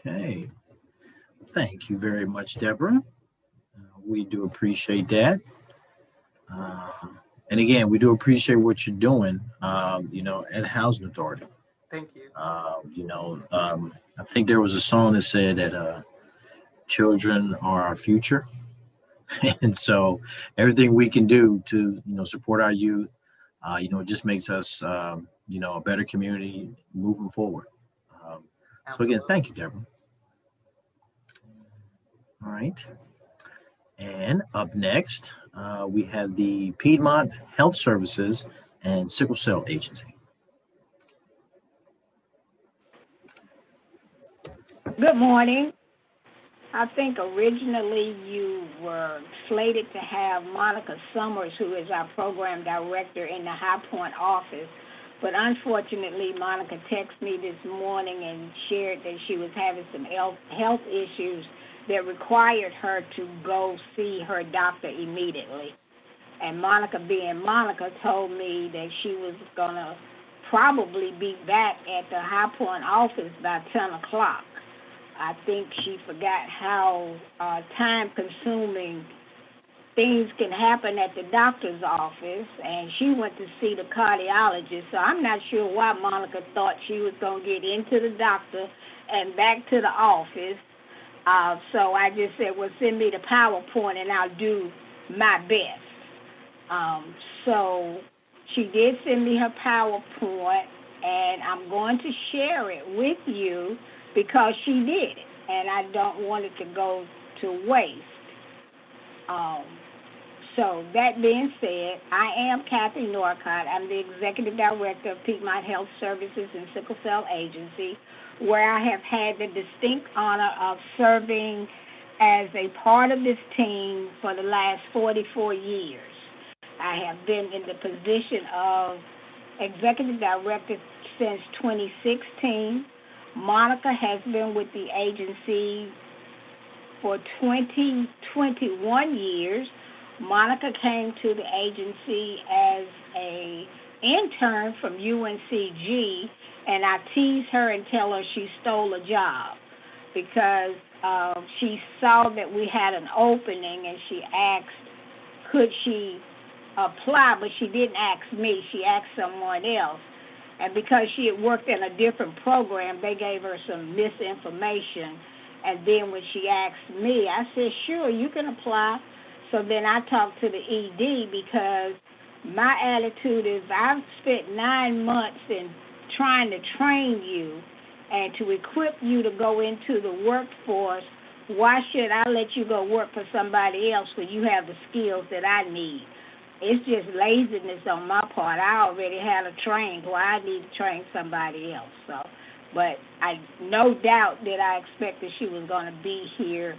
Okay. Thank you very much, Deborah. We do appreciate that. And again, we do appreciate what you're doing, at Housing Authority. Thank you. I think there was a song that said that children are our future. And so everything we can do to, support our youth, it just makes us, a better community moving forward. So again, thank you, Deborah. All right. And up next, we have the Piedmont Health Services and Sickle Cell Agency. Good morning. I think originally you were slated to have Monica Summers, who is our program director in the High Point office. But unfortunately, Monica texted me this morning and shared that she was having some health issues that required her to go see her doctor immediately. And Monica, being Monica, told me that she was going to probably be back at the High Point office by 10 o'clock. I think she forgot how time-consuming things can happen at the doctor's office, and she went to see the cardiologist. So I'm not sure why Monica thought she was going to get into the doctor and back to the office. So I just said, well, send me the PowerPoint and I'll do my best. So she did send me her PowerPoint, and I'm going to share it with you because she did it, and I don't want it to go to waste. So that being said, I am Kathy Norcott. I'm the Executive Director of Piedmont Health Services and Sickle Cell Agency, where I have had the distinct honor of serving as a part of this team for the last 44 years. I have been in the position of Executive Director since 2016. Monica has been with the agency for 21 years. Monica came to the agency as an intern from UNCG, and I tease her and tell her she stole a job because she saw that we had an opening, and she asked, could she apply, but she didn't ask me. She asked someone else. And because she had worked in a different program, they gave her some misinformation. And then when she asked me, I said, sure, you can apply. So then I talked to the ED because my attitude is I've spent 9 months in trying to train you and to equip you to go into the workforce. Why should I let you go work for somebody else when you have the skills that I need? It's just laziness on my part. I already had her trained. Why I need to train somebody else? So, but I no doubt that I expected she was going to be here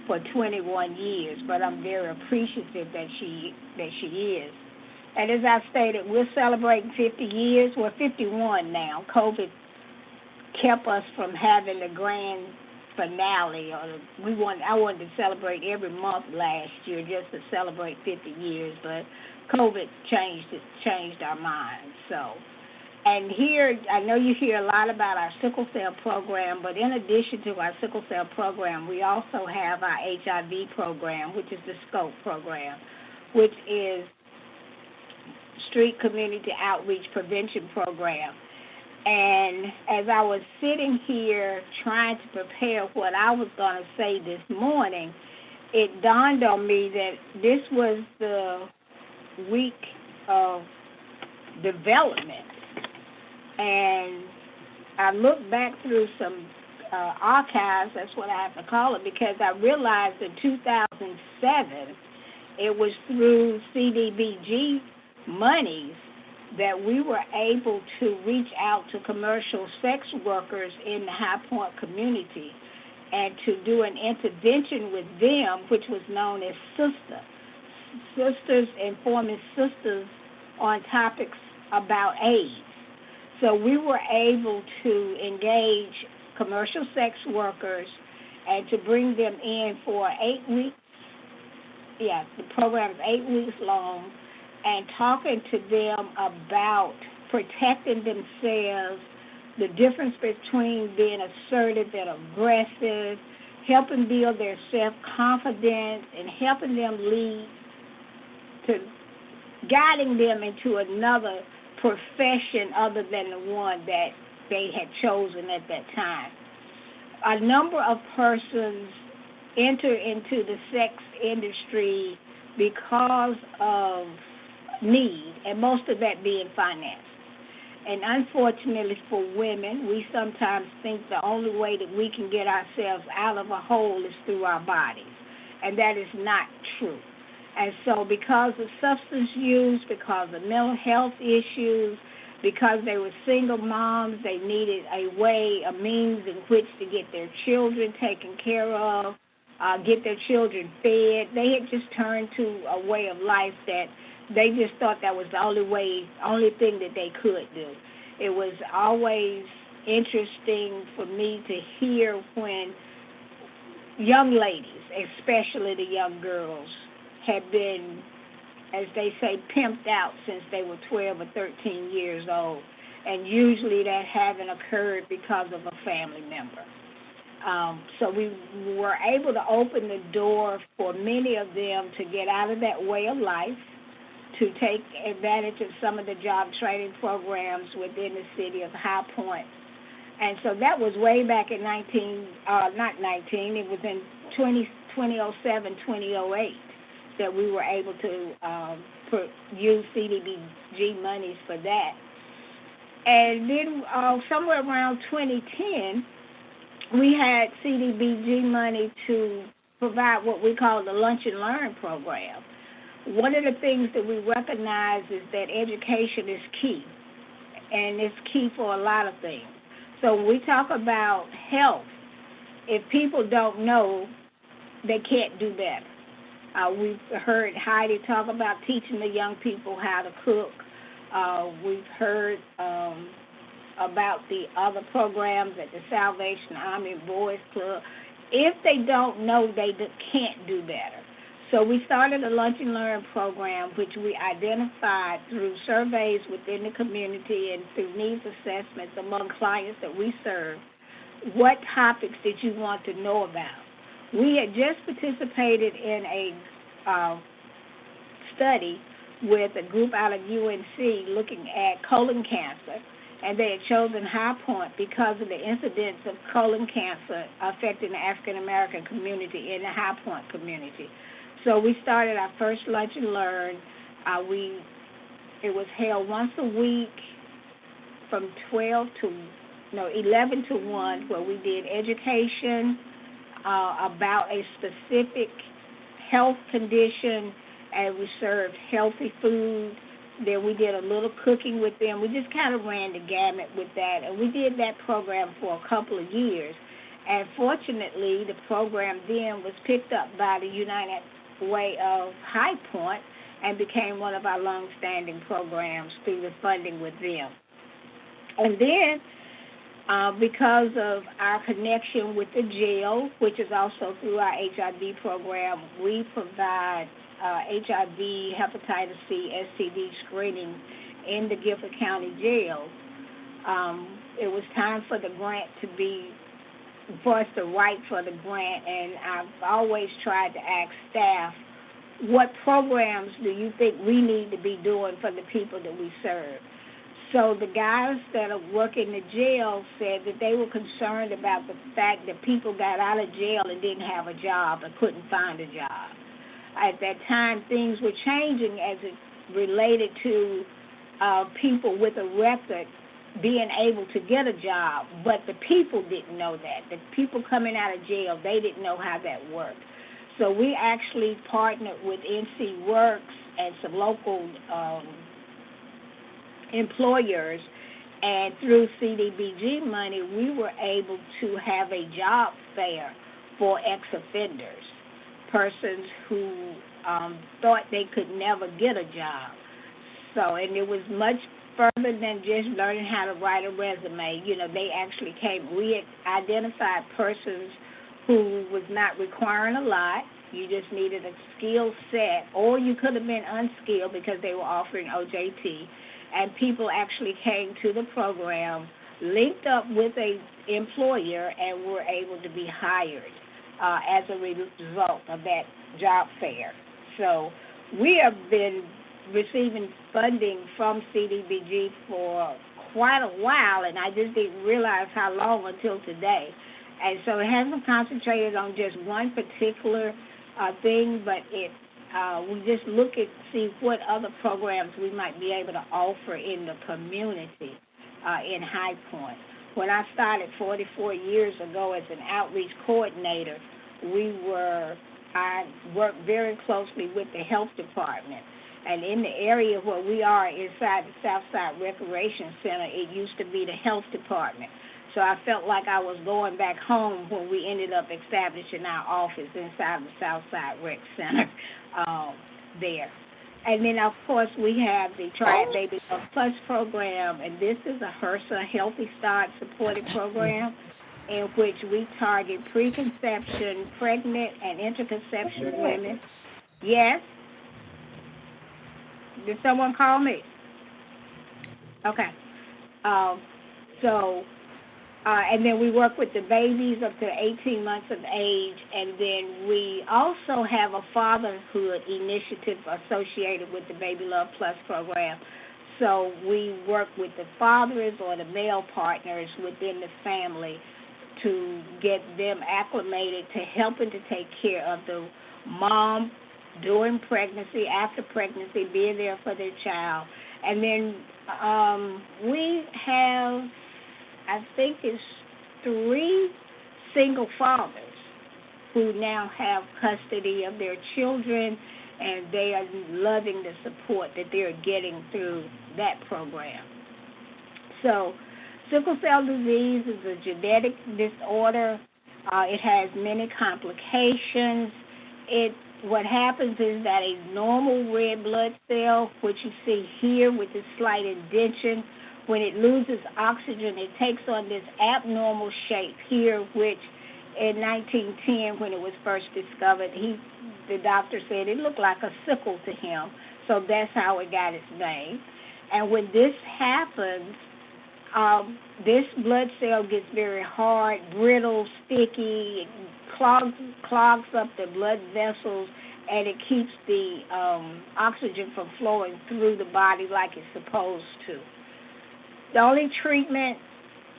for 21 years, but I'm very appreciative that she is. And as I stated, we're celebrating 50 years. We're 51 now. COVID kept us from having the grand finale. I wanted to celebrate every month last year just to celebrate 50 years, but COVID changed our minds. So, and here, I know you hear a lot about our sickle cell program, but in addition to our sickle cell program, we also have our HIV program, which is the SCOPE program, which is Street Community Outreach Prevention Program. And as I was sitting here trying to prepare what I was going to say this morning, it dawned on me that this was the week of development. And I looked back through some archives, that's what I have to call it, because I realized in 2007, it was through CDBG monies that we were able to reach out to commercial sex workers in the High Point community and to do an intervention with them, which was known as Sisters Informing Sisters on topics about AIDS. So we were able to engage commercial sex workers and to bring them in for 8 weeks. Yeah, the program is 8 weeks long, and talking to them about protecting themselves, the difference between being assertive and aggressive, helping build their self-confidence, and helping them lead to guiding them into another profession other than the one that they had chosen at that time. A number of persons enter into the sex industry because of need, and most of that being finance. And unfortunately for women, we sometimes think the only way that we can get ourselves out of a hole is through our bodies, and that is not true. And so because of substance use, because of mental health issues, because they were single moms, they needed a means in which to get their children taken care of, get their children fed. They had just turned to a way of life that they just thought that was the only thing that they could do. It was always interesting for me to hear when young ladies, especially the young girls, had been, as they say, pimped out since they were 12 or 13 years old. And usually that having occurred because of a family member. So we were able to open the door for many of them to get out of that way of life, to take advantage of some of the job training programs within the city of High Point. And so that was way back in it was in 2007, 2008 that we were able to use CDBG monies for that. And then somewhere around 2010, we had CDBG money to provide what we call the Lunch and Learn program. One of the things that we recognize is that education is key, and it's key for a lot of things. So when we talk about health, if people don't know, they can't do better. We've heard Heidi talk about teaching the young people how to cook. We've heard about the other programs at the Salvation Army Boys Club. If they don't know, they can't do better. So we started a Lunch and Learn program, which we identified through surveys within the community and through needs assessments among clients that we serve. What topics did you want to know about? We had just participated in a study with a group out of UNC looking at colon cancer, and they had chosen High Point because of the incidence of colon cancer affecting the African American community in the High Point community. So we started our first Lunch and Learn. It was held once a week from 11 to 1, where we did education about a specific health condition, and we served healthy food. Then we did a little cooking with them. We just kind of ran the gamut with that, and we did that program for a couple of years. And fortunately, the program then was picked up by the United Way of High Point and became one of our long-standing programs through the funding with them. And then, because of our connection with the jail, which is also through our HIV program, we provide HIV, hepatitis C, STD screening in the Gifford County Jail. It was time for the grant for us to write for the grant, and I've always tried to ask staff, what programs do you think we need to be doing for the people that we serve? So the guys that work in the jail said that they were concerned about the fact that people got out of jail and didn't have a job and couldn't find a job. At that time, things were changing as it related to people with a record being able to get a job, but the people didn't know that. The people coming out of jail, they didn't know how that worked. So we actually partnered with NC Works and some local employers, and through CDBG money, we were able to have a job fair for ex-offenders, persons who thought they could never get a job. So, and it was much further than just learning how to write a resume. You know, they actually we identified persons who was not requiring a lot. You just needed a skill set, or you could have been unskilled because they were offering OJT. And people actually came to the program, linked up with an employer, and were able to be hired as a result of that job fair. So we have been receiving funding from CDBG for quite a while, and I just didn't realize how long until today. And so it hasn't concentrated on just one particular thing, but we just look at see what other programs we might be able to offer in the community in High Point. When I started 44 years ago as an outreach coordinator, I worked very closely with the health department. And in the area where we are inside the Southside Recreation Center, it used to be the health department. So I felt like I was going back home when we ended up establishing our office inside the Southside Rec Center there. And then, of course, we have the Triad Baby Love Plus program, and this is a HRSA Healthy Start supported program in which we target preconception, pregnant, and interconception women. Yes? Did someone call me? Okay. And then we work with the babies up to 18 months of age, and then we also have a fatherhood initiative associated with the Baby Love Plus program. So we work with the fathers or the male partners within the family to get them acclimated to helping to take care of the mom during pregnancy, after pregnancy, being there for their child. And then we have, I think it's 3 single fathers who now have custody of their children, and they are loving the support that they're getting through that program. So sickle cell disease is a genetic disorder. It has many complications. What happens is that a normal red blood cell, which you see here with this slight indentation, when it loses oxygen, it takes on this abnormal shape here, which in 1910, when it was first discovered, the doctor said it looked like a sickle to him, so that's how it got its name. And when this happens, this blood cell gets very hard, brittle, sticky, it clogs up the blood vessels, and it keeps the oxygen from flowing through the body like it's supposed to. The only treatment,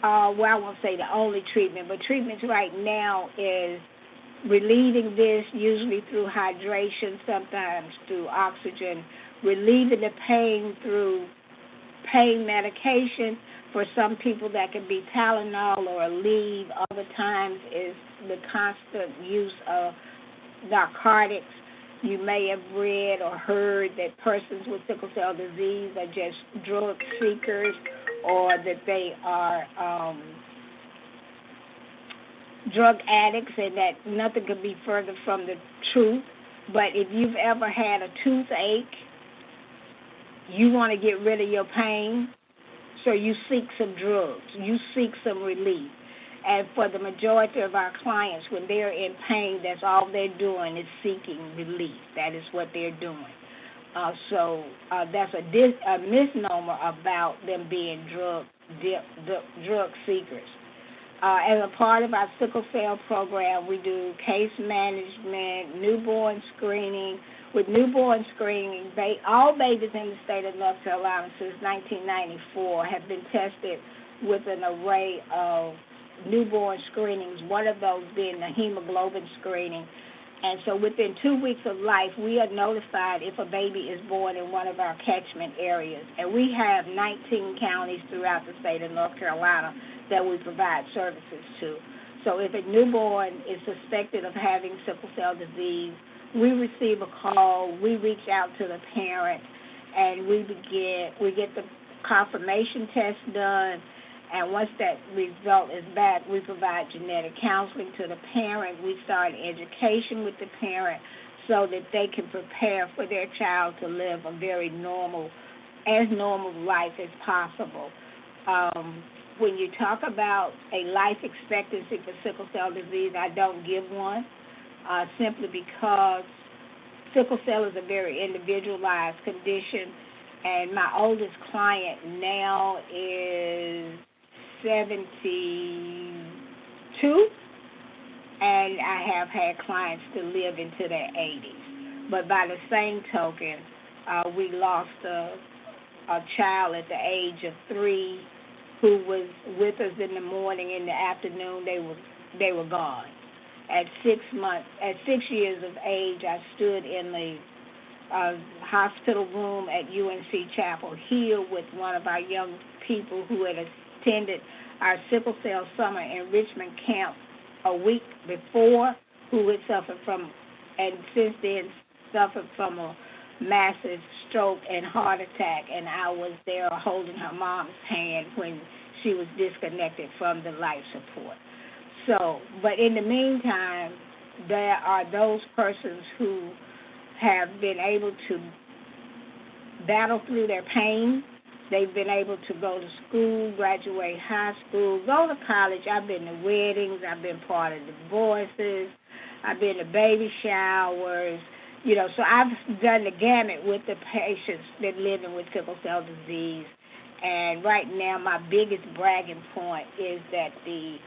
I won't say the only treatment, but treatments right now is relieving this, usually through hydration, sometimes through oxygen, relieving the pain through pain medication. For some people, that can be Tylenol or Aleve. Other times is the constant use of narcotics. You may have read or heard that persons with sickle cell disease are just drug seekers, or that they are drug addicts, and that nothing could be further from the truth. But if you've ever had a toothache, you want to get rid of your pain, so you seek some drugs, you seek some relief. And for the majority of our clients, when they're in pain, that's all they're doing is seeking relief. That is what they're doing. So that's a misnomer about them being drug seekers. As a part of our sickle cell program, we do case management, newborn screening. With newborn screening, all babies in the state of North Carolina since 1994 have been tested with an array of newborn screenings, one of those being the hemoglobin screening. And so within 2 weeks of life, we are notified if a baby is born in one of our catchment areas. And we have 19 counties throughout the state of North Carolina that we provide services to. So if a newborn is suspected of having sickle cell disease, we receive a call, we reach out to the parent, and we get the confirmation test done. And once that result is back, we provide genetic counseling to the parent. We start education with the parent so that they can prepare for their child to live a very normal life as possible. When you talk about a life expectancy for sickle cell disease, I don't give one, simply because sickle cell is a very individualized condition, and my oldest client now is 72, and I have had clients to live into their 80s. But by the same token, we lost a child at the age of 3 who was with us in the morning. In the afternoon, they were gone. At 6 years of age, I stood in the hospital room at UNC Chapel Hill with one of our young people who had attended our sickle cell summer enrichment camp a week before, who had suffered from, and since then suffered from a massive stroke and heart attack, and I was there holding her mom's hand when she was disconnected from the life support. So, but in the meantime, there are those persons who have been able to battle through their pain. They've been able to go to school, graduate high school, go to college. I've been to weddings. I've been part of divorces. I've been to baby showers. So I've done the gamut with the patients that living with sickle cell disease. And right now, my biggest bragging point is that the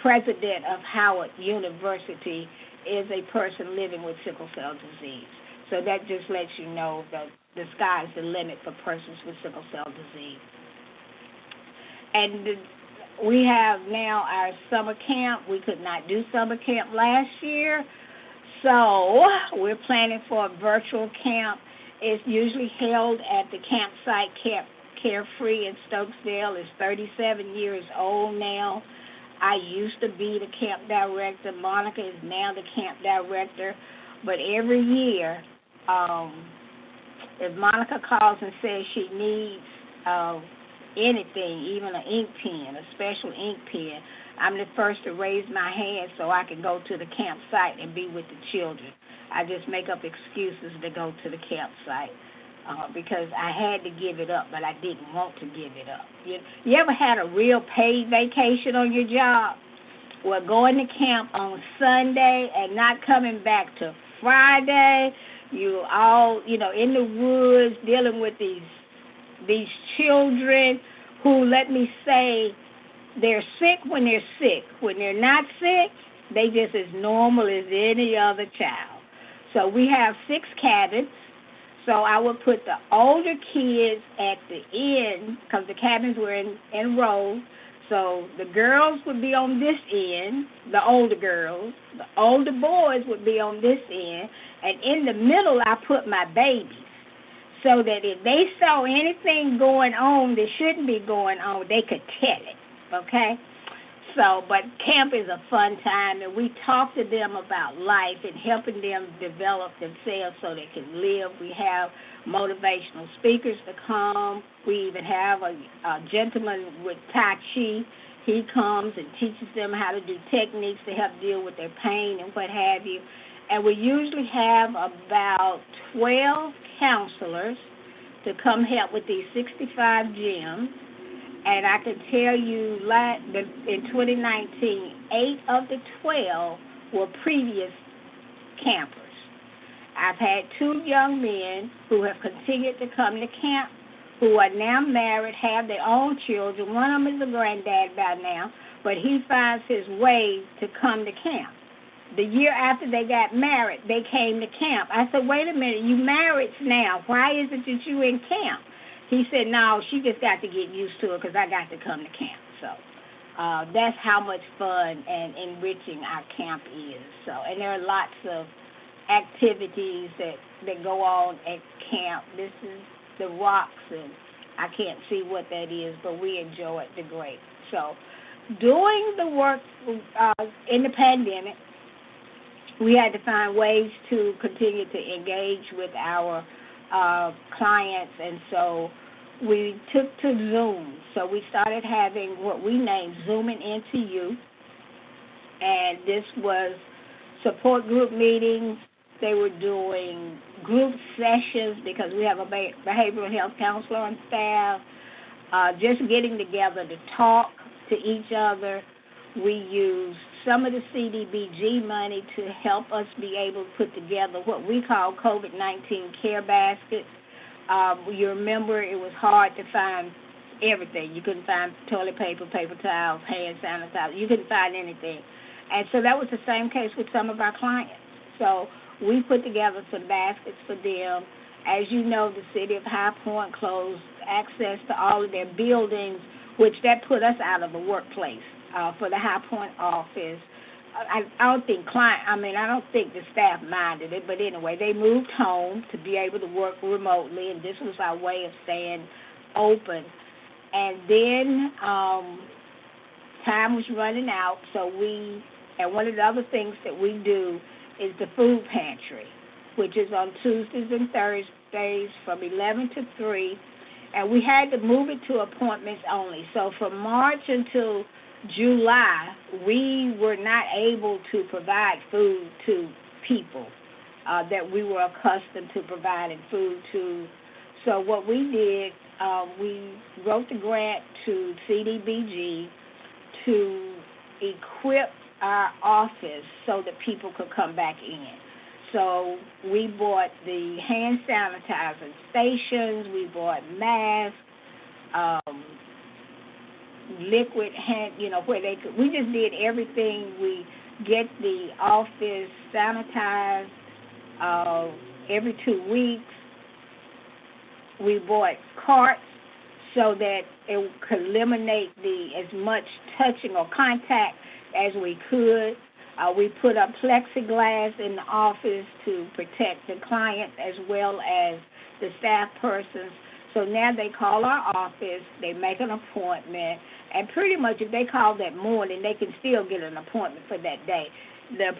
president of Howard University is a person living with sickle cell disease. So that just lets you know that the sky's the limit for persons with sickle cell disease. And we have now our summer camp. We could not do summer camp last year, so we're planning for a virtual camp. It's usually held at the campsite Camp Carefree in Stokesdale. It's 37 years old now. I used to be the camp director. Monica is now the camp director. But every year, if Monica calls and says she needs anything, even an ink pen, a special ink pen, I'm the first to raise my hand so I can go to the campsite and be with the children. I just make up excuses to go to the campsite because I had to give it up, but I didn't want to give it up. You ever had a real paid vacation on your job? Well, going to camp on Sunday and not coming back to Friday, you all, in the woods dealing with these children who, let me say, they're sick when they're sick. When they're not sick, they just as normal as any other child. So we have 6 cabins. So I would put the older kids at the end because the cabins were in rows. So the girls would be on this end, the older girls. The older boys would be on this end. And in the middle, I put my babies so that if they saw anything going on that shouldn't be going on, they could tell it, okay? So, but camp is a fun time, and we talk to them about life and helping them develop themselves so they can live. We have motivational speakers to come. We even have a gentleman with Tai Chi He comes and teaches them how to do techniques to help deal with their pain and what have you. And we usually have about 12 counselors to come help with these 65 gyms. And I can tell you that in 2019, 8 of the 12 were previous campers. I've had 2 young men who have continued to come to camp, who are now married, have their own children. One of them is a granddad by now, but he finds his way to come to camp. The year after they got married, they came to camp. I said, wait a minute, you married now. Why is it that you in camp? He said, no, she just got to get used to it because I got to come to camp. So that's how much fun and enriching our camp is. So, and there are lots of activities that go on at camp. This is the rocks, and I can't see what that is, but we enjoy it the great. So doing the work in the pandemic, we had to find ways to continue to engage with our clients, and so we took to Zoom. So we started having what we named Zooming into You, and this was support group meetings. They were doing group sessions because we have a behavioral health counselor on staff, just getting together to talk to each other. We used some of the CDBG money to help us be able to put together what we call COVID-19 care baskets. You remember it was hard to find everything. You couldn't find toilet paper, paper towels, hand sanitizer. You couldn't find anything. And so that was the same case with some of our clients. So we put together some baskets for them. As you know, the city of High Point closed access to all of their buildings, which that put us out of the workplace for the High Point office. I don't think the staff minded it, but anyway, they moved home to be able to work remotely, and this was our way of staying open. And then time was running out, and one of the other things that we do is the food pantry, which is on Tuesdays and Thursdays from 11 to 3, and we had to move it to appointments only. So from March until July, we were not able to provide food to people that we were accustomed to providing food to. So what we did, we wrote the grant to CDBG to equip our office so that people could come back in. So we bought the hand sanitizing stations, we bought masks, liquid hand, where they could. We just did everything. We get the office sanitized every 2 weeks. We bought carts so that it could eliminate as much touching or contact as we could. We put up plexiglass in the office to protect the clients as well as the staff persons. So now they call our office, they make an appointment, and pretty much if they call that morning, they can still get an appointment for that day. The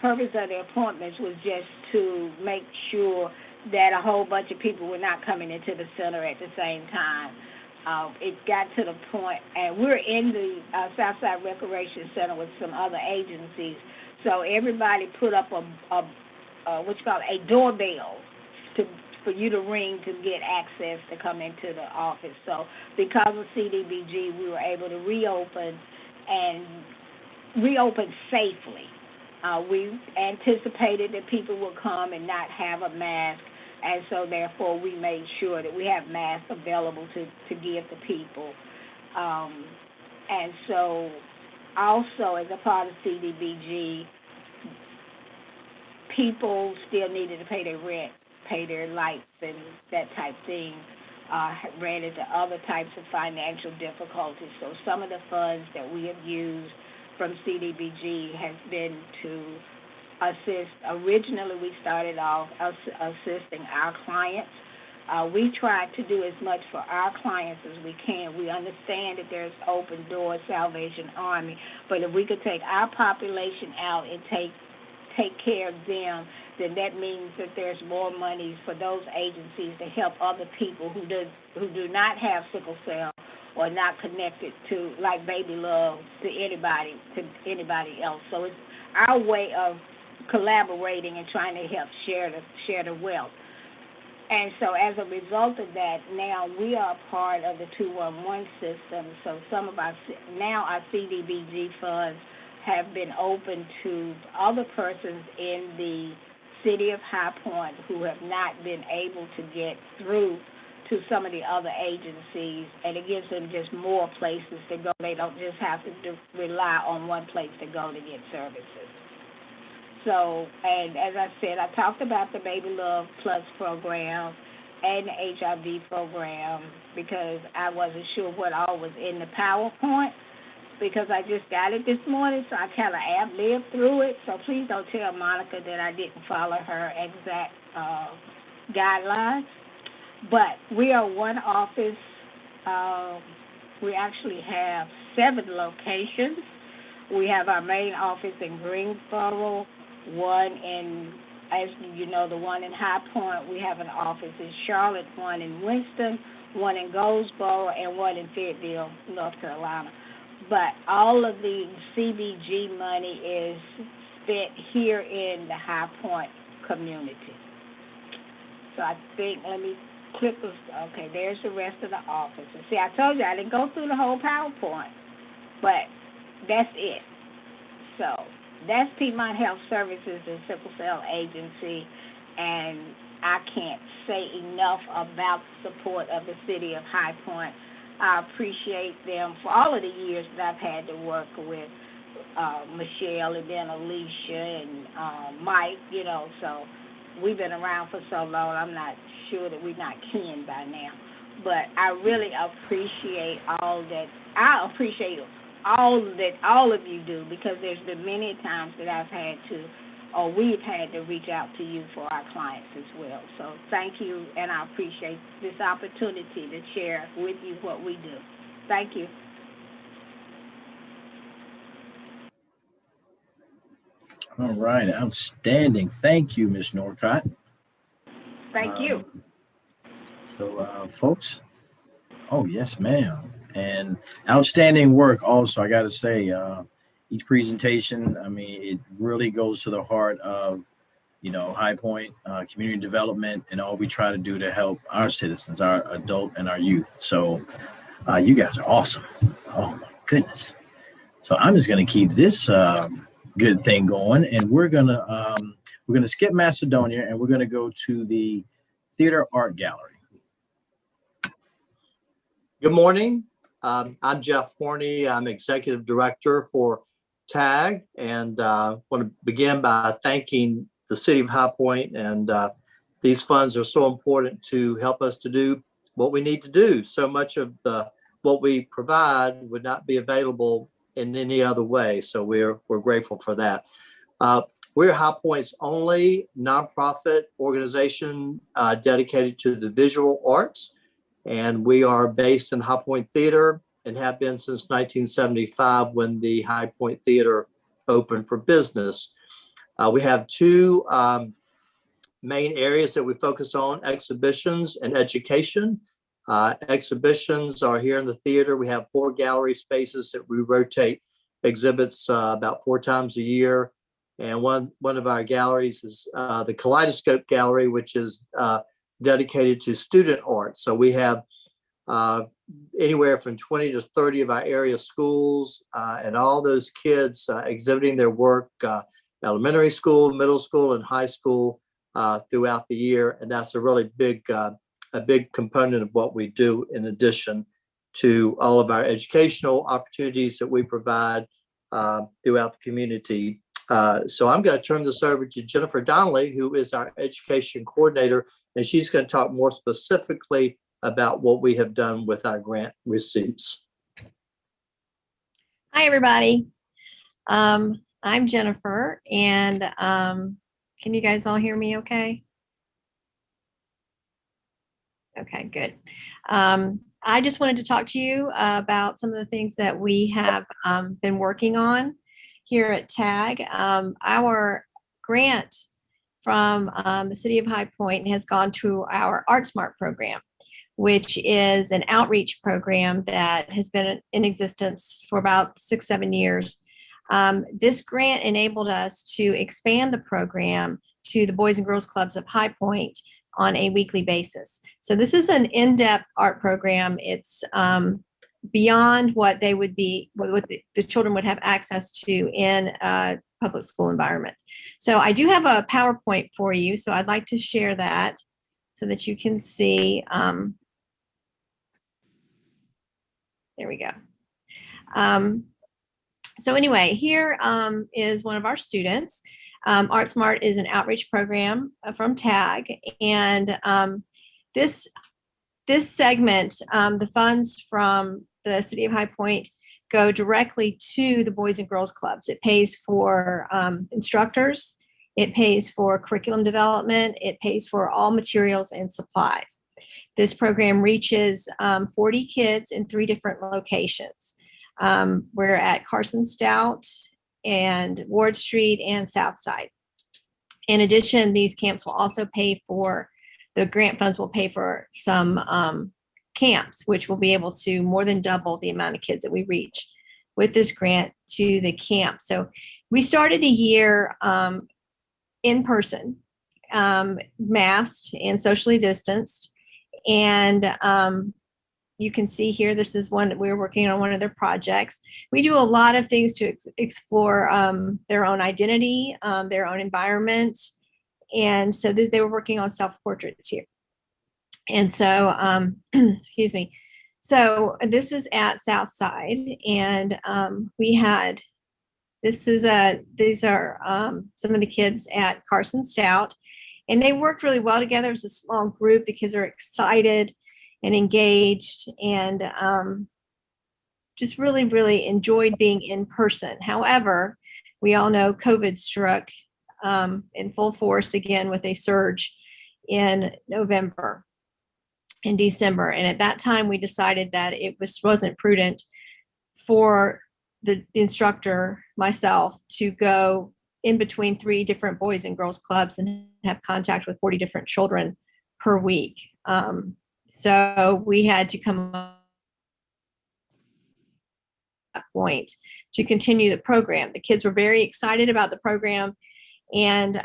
purpose of the appointments was just to make sure that a whole bunch of people were not coming into the center at the same time. It got to the point, and we're in the Southside Recreation Center with some other agencies, so everybody put up a doorbell for you to ring to get access to come into the office. So because of CDBG, we were able to reopen safely. We anticipated that people would come and not have a mask, and so therefore we made sure that we have masks available to give to people. And so also as a part of CDBG, people still needed to pay their rent, pay their lights and that type thing, ran into other types of financial difficulties. So some of the funds that we have used from CDBG has been to assist. Originally, we started off assisting our clients. We try to do as much for our clients as we can. We understand that there's Open Doors, Salvation Army, but if we could take our population out and take care of them, then that means that there's more money for those agencies to help other people who do not have sickle cell or not connected to like Baby Love to anybody else. So it's our way of collaborating and trying to help share the wealth. And so as a result of that, now we are part of the 211 system. So some of our CDBG funds have been open to other persons in the city of High Point who have not been able to get through to some of the other agencies, and it gives them just more places to go. They don't just have to rely on one place to go to get services. So, and as I said, I talked about the Baby Love Plus program and the HIV program because I wasn't sure what all was in the PowerPoint because I just got it this morning, so I kind of ad-libbed through it. So please don't tell Monica that I didn't follow her exact guidelines. But we are one office. We actually have 7 locations. We have our main office in Greensboro, one in, as you know, the one in High Point. We have an office in Charlotte, one in Winston, one in Goldsboro, and one in Fayetteville, North Carolina. But all of the CBG money is spent here in the High Point community. So I think, let me click this. Okay, there's the rest of the offices. See, I told you I didn't go through the whole PowerPoint, but that's it. So that's Piedmont Health Services and Sickle Cell Agency, and I can't say enough about the support of the city of High Point. I appreciate them for all of the years that I've had to work with Michelle and then Alicia and Mike, you know, so we've been around for so long, I'm not sure that we're not kin by now. But I really appreciate all that all of you do, because there's been many times that I've had to, or we've had to reach out to you for our clients as well. So thank you, and I appreciate this opportunity to share with you what we do. Thank you. All right, outstanding. Thank you, Ms. Norcott. Thank you. So, folks, oh, yes, ma'am. And outstanding work also, I got to say, each presentation, I mean, it really goes to the heart of, you know, High Point community development and all we try to do to help our citizens, our adult and our youth. So you guys are awesome. Oh, my goodness. So I'm just going to keep this good thing going, and we're gonna skip Macedonia and we're gonna go to the Theater Art Gallery. Good morning. I'm Jeff Horney. I'm Executive Director for TAG, and want to begin by thanking the City of High Point, and these funds are so important to help us to do what we need to do. So much of what we provide would not be available in any other way. So we're grateful for that. We're High Point's only nonprofit organization dedicated to the visual arts. And we are based in High Point Theater and have been since 1975 when the High Point Theater opened for business. We have 2 main areas that we focus on: exhibitions and education. Exhibitions are here in the theater. We have 4 gallery spaces that we rotate exhibits about 4 times a year. And one of our galleries is the Kaleidoscope Gallery, which is dedicated to student art. So we have anywhere from 20 to 30 of our area schools and all those kids exhibiting their work, elementary school, middle school, and high school throughout the year. And that's a really big component of what we do, in addition to all of our educational opportunities that we provide throughout the community. So I'm going to turn this over to Jennifer Donnelly, who is our education coordinator, and she's going to talk more specifically about what we have done with our grant receipts. Hi, everybody. I'm Jennifer, and can you guys all hear me okay? Okay, good. I just wanted to talk to you about some of the things that we have been working on here at TAG. Our grant from the City of High Point has gone to our ArtSmart program, which is an outreach program that has been in existence for about 6-7 years. This grant enabled us to expand the program to the Boys and Girls Clubs of High Point on a weekly basis. So this is an in-depth art program. It's beyond what they would be, what the children would have access to in a public school environment. So I do have a PowerPoint for you. So I'd like to share that so that you can see. There we go. So anyway, here is one of our students. ArtSmart is an outreach program from TAG, and this segment, the funds from the City of High Point go directly to the Boys and Girls Clubs. It pays for instructors, it pays for curriculum development, it pays for all materials and supplies. This program reaches 40 kids in 3 different locations. We're at Carson Stout and Ward Street and Southside. In addition, these camps will also pay for, the grant funds will pay for some camps, which will be able to more than double the amount of kids that we reach with this grant to the camp. So we started the year in person, masked and socially distanced. And you can see here, this is one, we're working on one of their projects. We do a lot of things to explore their own identity, their own environment. And so they were working on self-portraits here. And so, excuse me. So this is at Southside, and we had, these are some of the kids at Carson Stout, and they worked really well together. It was a small group. The kids are excited and engaged, and just really, really enjoyed being in person. However, we all know COVID struck in full force again with a surge in November and December. And at that time, we decided that it wasn't prudent for the instructor, myself, to go in between 3 different Boys and Girls Clubs and have contact with 40 different children per week. So we had to come up at that point to continue the program. The kids were very excited about the program, and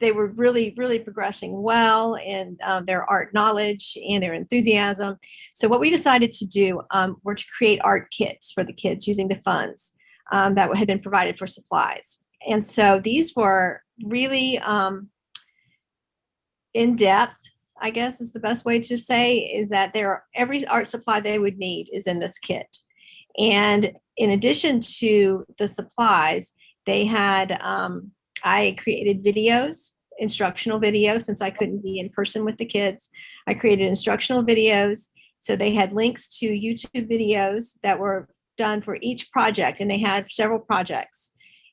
they were really, really progressing well in their art knowledge and their enthusiasm. So what we decided to do were to create art kits for the kids using the funds that had been provided for supplies. And so these were really in-depth, I guess is the best way to say, is that every art supply they would need is in this kit. And in addition to the supplies, they had, I created videos, instructional videos, since I couldn't be in person with the kids. I created instructional videos. So they had links to YouTube videos that were done for each project, and they had several projects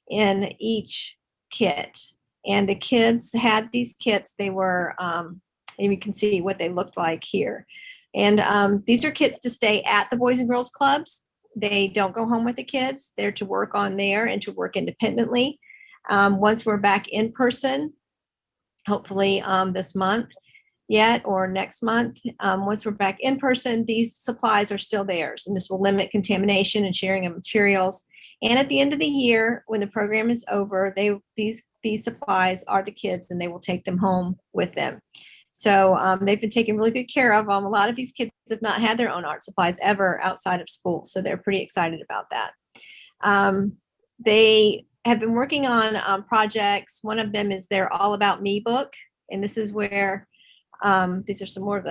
in each kit. And the kids had these kits. They were, and you can see what they looked like here. And these are kits to stay at the Boys and Girls Clubs. They don't go home with the kids. They're to work on there and to work independently. Once we're back in person, hopefully this month yet or next month, once we're back in person, these supplies are still theirs, and this will limit contamination and sharing of materials. And at the end of the year, when the program is over, these supplies are the kids, and they will take them home with them. So they've been taken really good care of. A lot of these kids have not had their own art supplies ever outside of school, so they're pretty excited about that. They have been working on projects. One of them is their All About Me book, and this is where these are some more of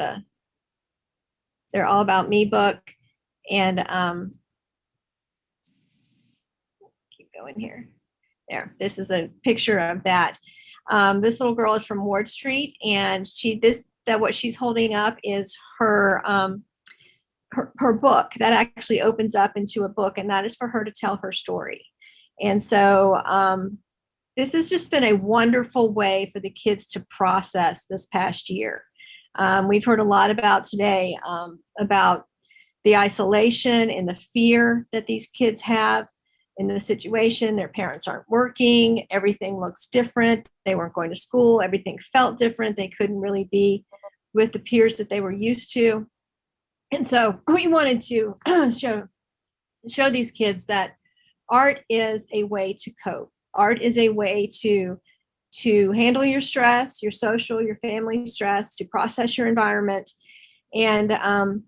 their All About Me book. And keep going here. There, this is a picture of that. This little girl is from Ward Street, and what she's holding up is her book that actually opens up into a book, and that is for her to tell her story. And so this has just been a wonderful way for the kids to process this past year. We've heard a lot about today about the isolation and the fear that these kids have in the situation. Their parents aren't working. Everything looks different. They weren't going to school. Everything felt different. They couldn't really be with the peers that they were used to. And so we wanted to show these kids that art is a way to cope. Art is a way to handle your stress, your social, your family stress, to process your environment. And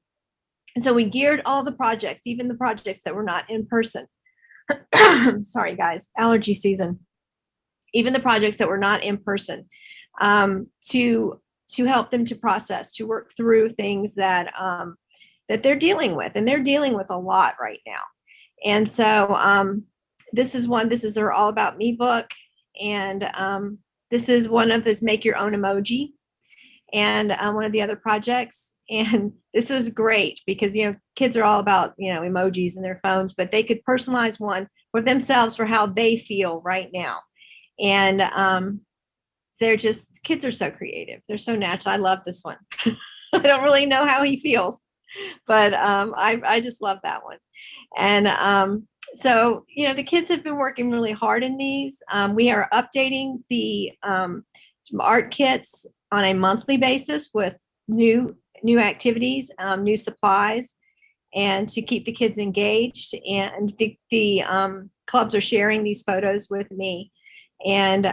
so we geared all the projects, even the projects that were not in person. Sorry, guys, allergy season. Even the projects that were not in person, to help them to process, to work through things that that they're dealing with, and they're dealing with a lot right now. And so this is their All About Me book, and this is one of his Make Your Own Emoji, and one of the other projects. And this was great because, you know, kids are all about, you know, emojis in their phones, but they could personalize one for themselves for how they feel right now. And kids are so creative. They're so natural. I love this one. I don't really know how he feels, but I just love that one. And so, you know, the kids have been working really hard in these. We are updating the art kits on a monthly basis with new activities, new supplies, and to keep the kids engaged. And the clubs are sharing these photos with me. And,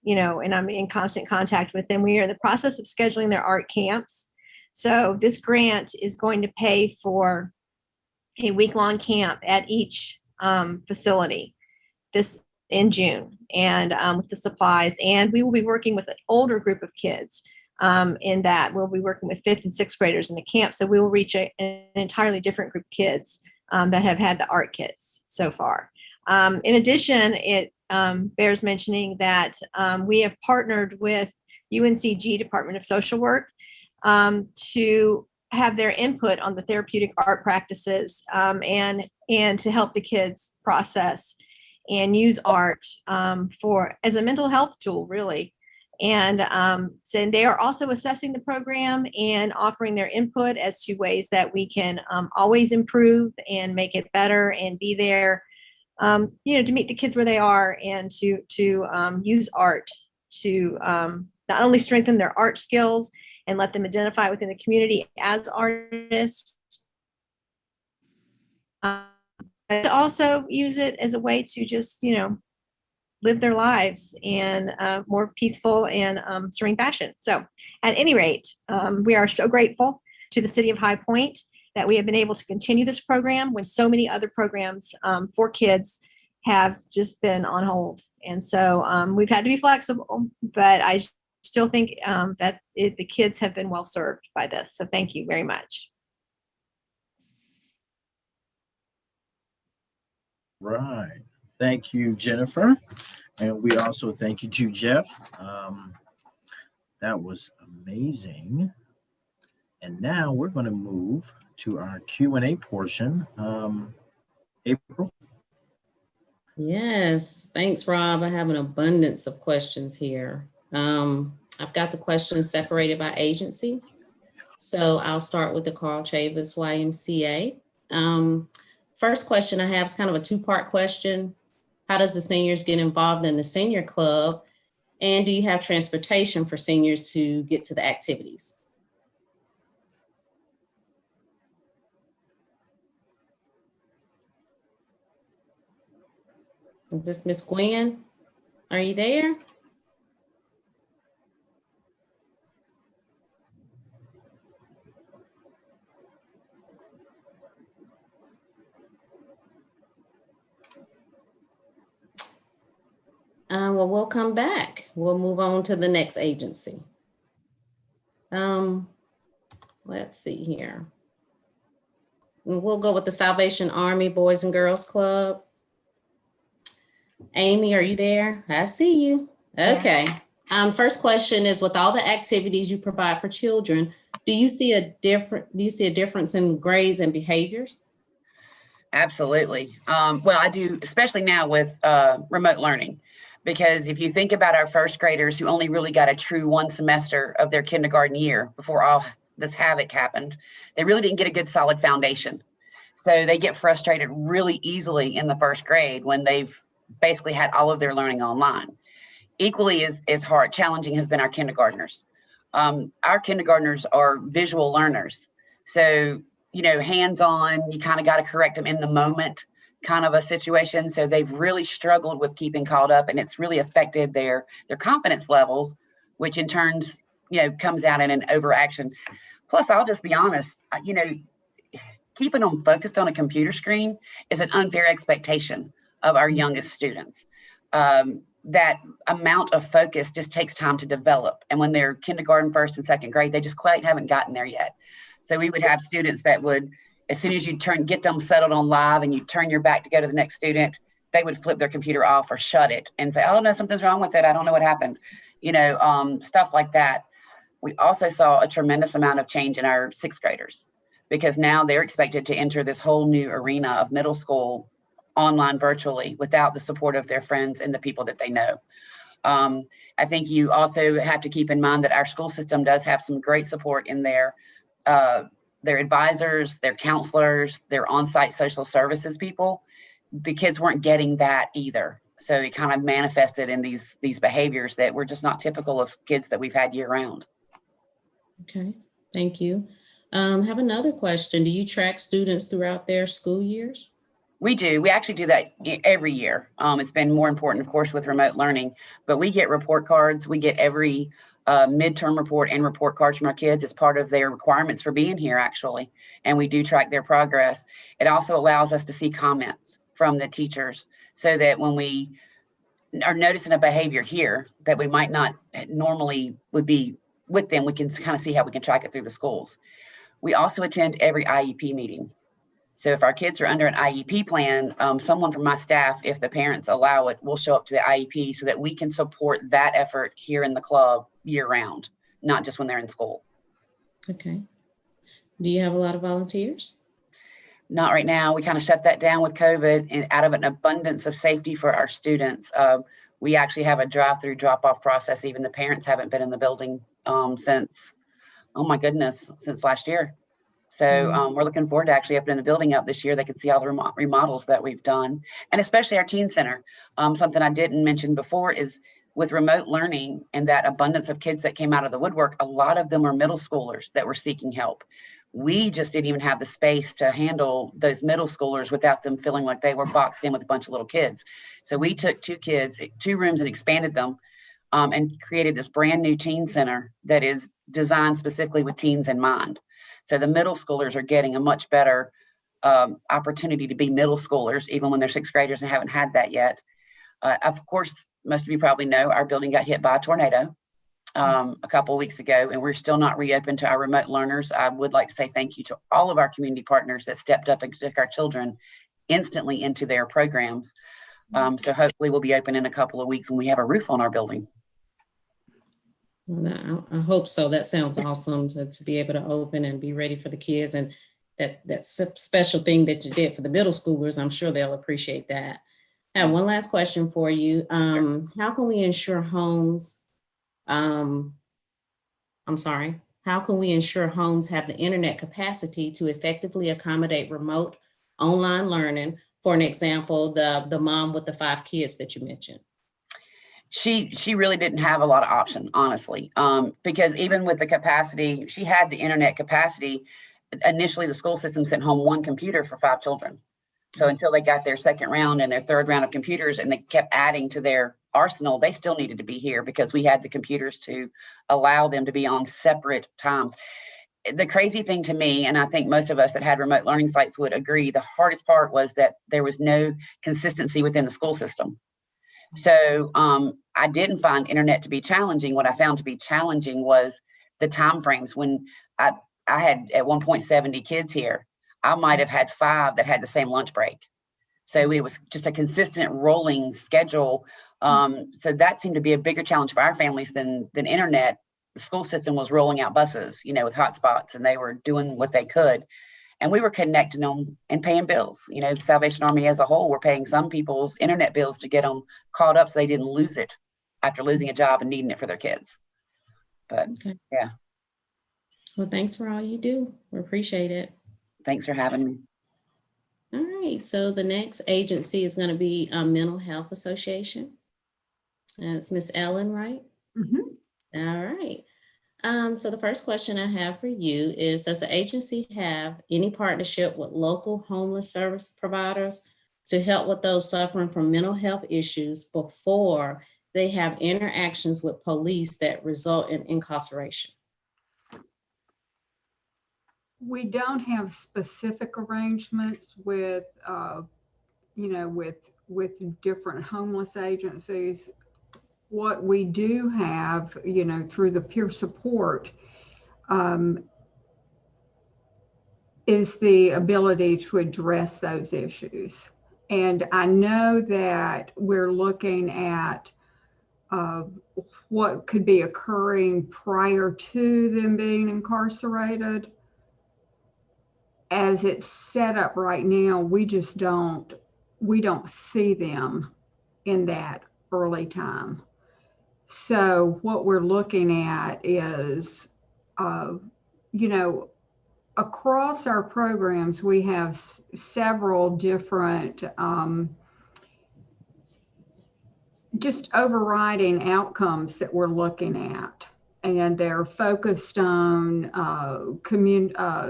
you know, and I'm in constant contact with them. We are in the process of scheduling their art camps. So this grant is going to pay for a week-long camp at each facility this in June, and with the supplies. And we will be working with an older group of kids in that we'll be working with 5th and 6th graders in the camp. So we will reach an entirely different group of kids that have had the art kits so far. In addition, it bears mentioning that we have partnered with UNCG Department of Social Work to have their input on the therapeutic art practices, and to help the kids process and use art as a mental health tool, really. And so they are also assessing the program and offering their input as to ways that we can always improve and make it better and be there, you know, to meet the kids where they are, and to use art to not only strengthen their art skills and let them identify within the community as artists, but also use it as a way to just, you know, live their lives in a more peaceful and serene fashion. So at any rate, we are so grateful to the City of High Point that we have been able to continue this program when so many other programs for kids have just been on hold. And so we've had to be flexible, but I still think that the kids have been well served by this. So thank you very much. Right. Thank you, Jennifer. And we also thank you to Jeff. That was amazing. And now we're going to move to our Q&A portion. April? Yes, thanks, Rob. I have an abundance of questions here. I've got the questions separated by agency. So I'll start with the Carl Chavis YMCA. First question I have is kind of a two-part question. How does the seniors get involved in the senior club? And do you have transportation for seniors to get to the activities? Is this Miss Gwen? Are you there? Well, we'll come back. We'll move on to the next agency. Let's see here. We'll go with the Salvation Army Boys and Girls Club. Amy, are you there? I see you. Okay. First question is, with all the activities you provide for children, do you see a difference in grades and behaviors? Absolutely. Well, I do, especially now with remote learning, because if you think about our first graders who only really got a true one semester of their kindergarten year before all this havoc happened, they really didn't get a good solid foundation. So they get frustrated really easily in the first grade when they've basically had all of their learning online. Equally as hard, challenging has been our kindergartners. Our kindergartners are visual learners. So, you know, hands-on, you kind of got to correct them in the moment kind of a situation. So they've really struggled with keeping caught up, and it's really affected their confidence levels, which in turns, you know, comes out in an overaction. Plus, I'll just be honest, you know, keeping them focused on a computer screen is an unfair expectation of our youngest students. That amount of focus just takes time to develop. And when they're kindergarten, first and second grade, they just quite haven't gotten there yet. So we would have students that would, as soon as you get them settled on live and you turn your back to go to the next student, they would flip their computer off or shut it and say, oh no, something's wrong with it. I don't know what happened. You know, stuff like that. We also saw a tremendous amount of change in our sixth graders, because now they're expected to enter this whole new arena of middle school online virtually without the support of their friends and the people that they know. I think you also have to keep in mind that our school system does have some great support in their advisors, their counselors, their on-site social services people. The kids weren't getting that either. So it kind of manifested in these behaviors that were just not typical of kids that we've had year round. Okay, thank you. Have another question. Do you track students throughout their school years? We do. We actually do that every year. It's been more important, of course, with remote learning, but we get report cards. We get every midterm report and report cards from our kids as part of their requirements for being here, actually. And we do track their progress. It also allows us to see comments from the teachers, so that when we are noticing a behavior here that we might not normally would be with them, we can kind of see how we can track it through the schools. We also attend every IEP meeting. So if our kids are under an IEP plan, someone from my staff, if the parents allow it, will show up to the IEP so that we can support that effort here in the club year round, not just when they're in school. Okay. Do you have a lot of volunteers? Not right now. We kind of shut that down with COVID, and out of an abundance of safety for our students. We actually have a drive-through drop-off process. Even the parents haven't been in the building since, oh my goodness, since last year. So we're looking forward to actually opening the building up this year. They can see all the remodels that we've done, and especially our teen center. Something I didn't mention before is with remote learning and that abundance of kids that came out of the woodwork, a lot of them are middle schoolers that were seeking help. We just didn't even have the space to handle those middle schoolers without them feeling like they were boxed in with a bunch of little kids. So we took two rooms and expanded them and created this brand new teen center that is designed specifically with teens in mind. So the middle schoolers are getting a much better opportunity to be middle schoolers, even when they're sixth graders and haven't had that yet. Of course, most of you probably know our building got hit by a tornado a couple of weeks ago, and we're still not reopened to our remote learners. I would like to say thank you to all of our community partners that stepped up and took our children instantly into their programs. So hopefully we'll be open in a couple of weeks when we have a roof on our building. Well, I hope so. That sounds awesome to be able to open and be ready for the kids, and that special thing that you did for the middle schoolers. I'm sure they'll appreciate that. I have one last question for you. How can we ensure homes, how can we ensure homes have the internet capacity to effectively accommodate remote online learning? For an example, the mom with the 5 kids that you mentioned. She really didn't have a lot of option, honestly, because even with the capacity, she had the internet capacity. Initially, the school system sent home 1 computer for 5 children. So until they got their second round and their third round of computers, and they kept adding to their arsenal, they still needed to be here because we had the computers to allow them to be on separate times. The crazy thing to me, and I think most of us that had remote learning sites would agree, the hardest part was that there was no consistency within the school system. So I didn't find internet to be challenging. What I found to be challenging was the timeframes. When I had at one point 70 kids here, I might have had 5 that had the same lunch break. So it was just a consistent rolling schedule. So that seemed to be a bigger challenge for our families than internet. The school system was rolling out buses, with hotspots, and they were doing what they could. And we were connecting them and paying bills. The Salvation Army as a whole were paying some people's internet bills to get them caught up so they didn't lose it after losing a job and needing it for their kids. But yeah. Well, thanks for all you do. We appreciate it. Thanks for having me. All right. So the next agency is going to be Mental Health Association. It's Miss Ellen, right? Mm-hmm. All right. So the first question I have for you is, does the agency have any partnership with local homeless service providers to help with those suffering from mental health issues before they have interactions with police that result in incarceration? We don't have specific arrangements with, with different homeless agencies. What we do have, through the peer support, is the ability to address those issues. And I know that we're looking at what could be occurring prior to them being incarcerated. As it's set up right now, we don't see them in that early time. So what we're looking at is, across our programs, we have several different just overriding outcomes that we're looking at. And they're focused on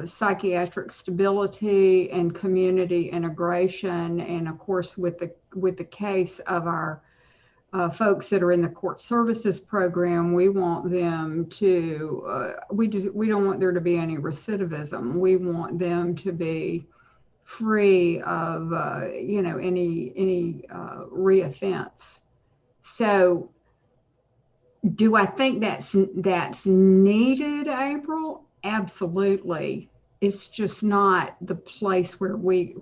psychiatric stability and community integration. And of course, with the case of our folks that are in the court services program, we want them to, we don't want there to be any recidivism. We want them to be free of, any reoffense. So do I think that's needed, April? Absolutely. It's just not the place where we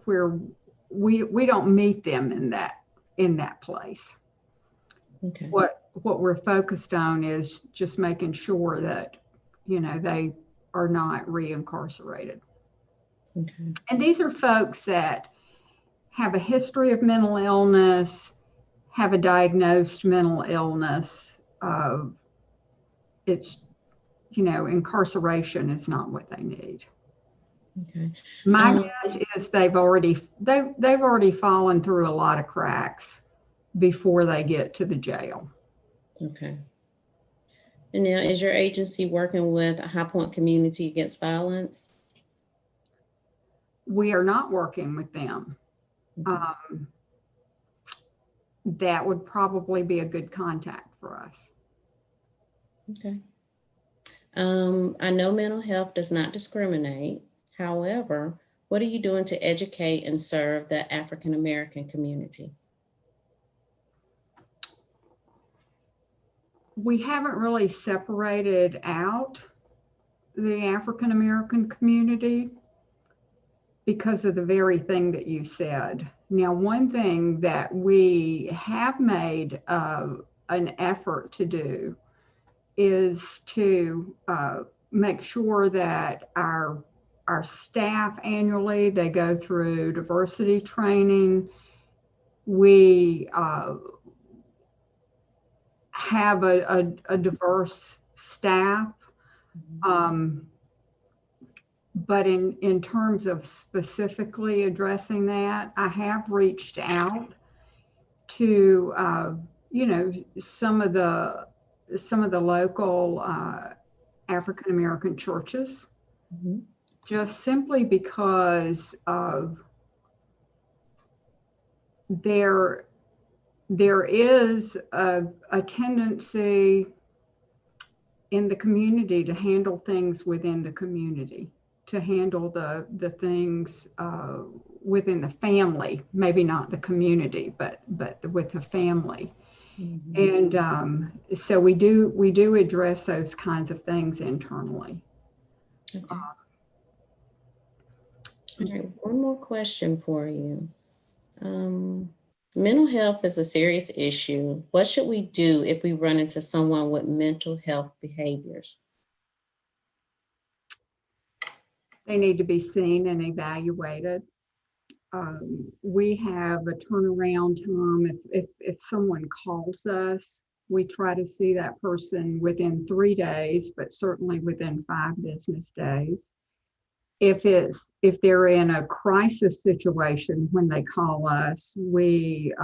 don't meet them in that place. Okay. What we're focused on is just making sure that, they are not reincarcerated. Okay. And these are folks that have a history of mental illness, have a diagnosed mental illness. It's, incarceration is not what they need. Okay. My guess is they've already fallen through a lot of cracks before they get to the jail. Okay. And now, is your agency working with High Point Community Against Violence? We are not working with them. That would probably be a good contact for us. Okay. I know mental health does not discriminate. However, what are you doing to educate and serve the African American community? We haven't really separated out the African American community because of the very thing that you said. Now, one thing that we have made an effort to do is to make sure that our staff annually, they go through diversity training. We have a diverse staff. But in terms of specifically addressing that, I have reached out to, some of the local African American churches, just simply because of there is a tendency in the community to handle things within the community, to handle the things within the family, maybe not the community, but with the family. And so we do address those kinds of things internally. Okay. All right, one more question for you. Mental health is a serious issue. What should we do if we run into someone with mental health behaviors? They need to be seen and evaluated. We have a turnaround time. If someone calls us, we try to see that person within 3 days, but certainly within 5 business days. If they're in a crisis situation when they call us, we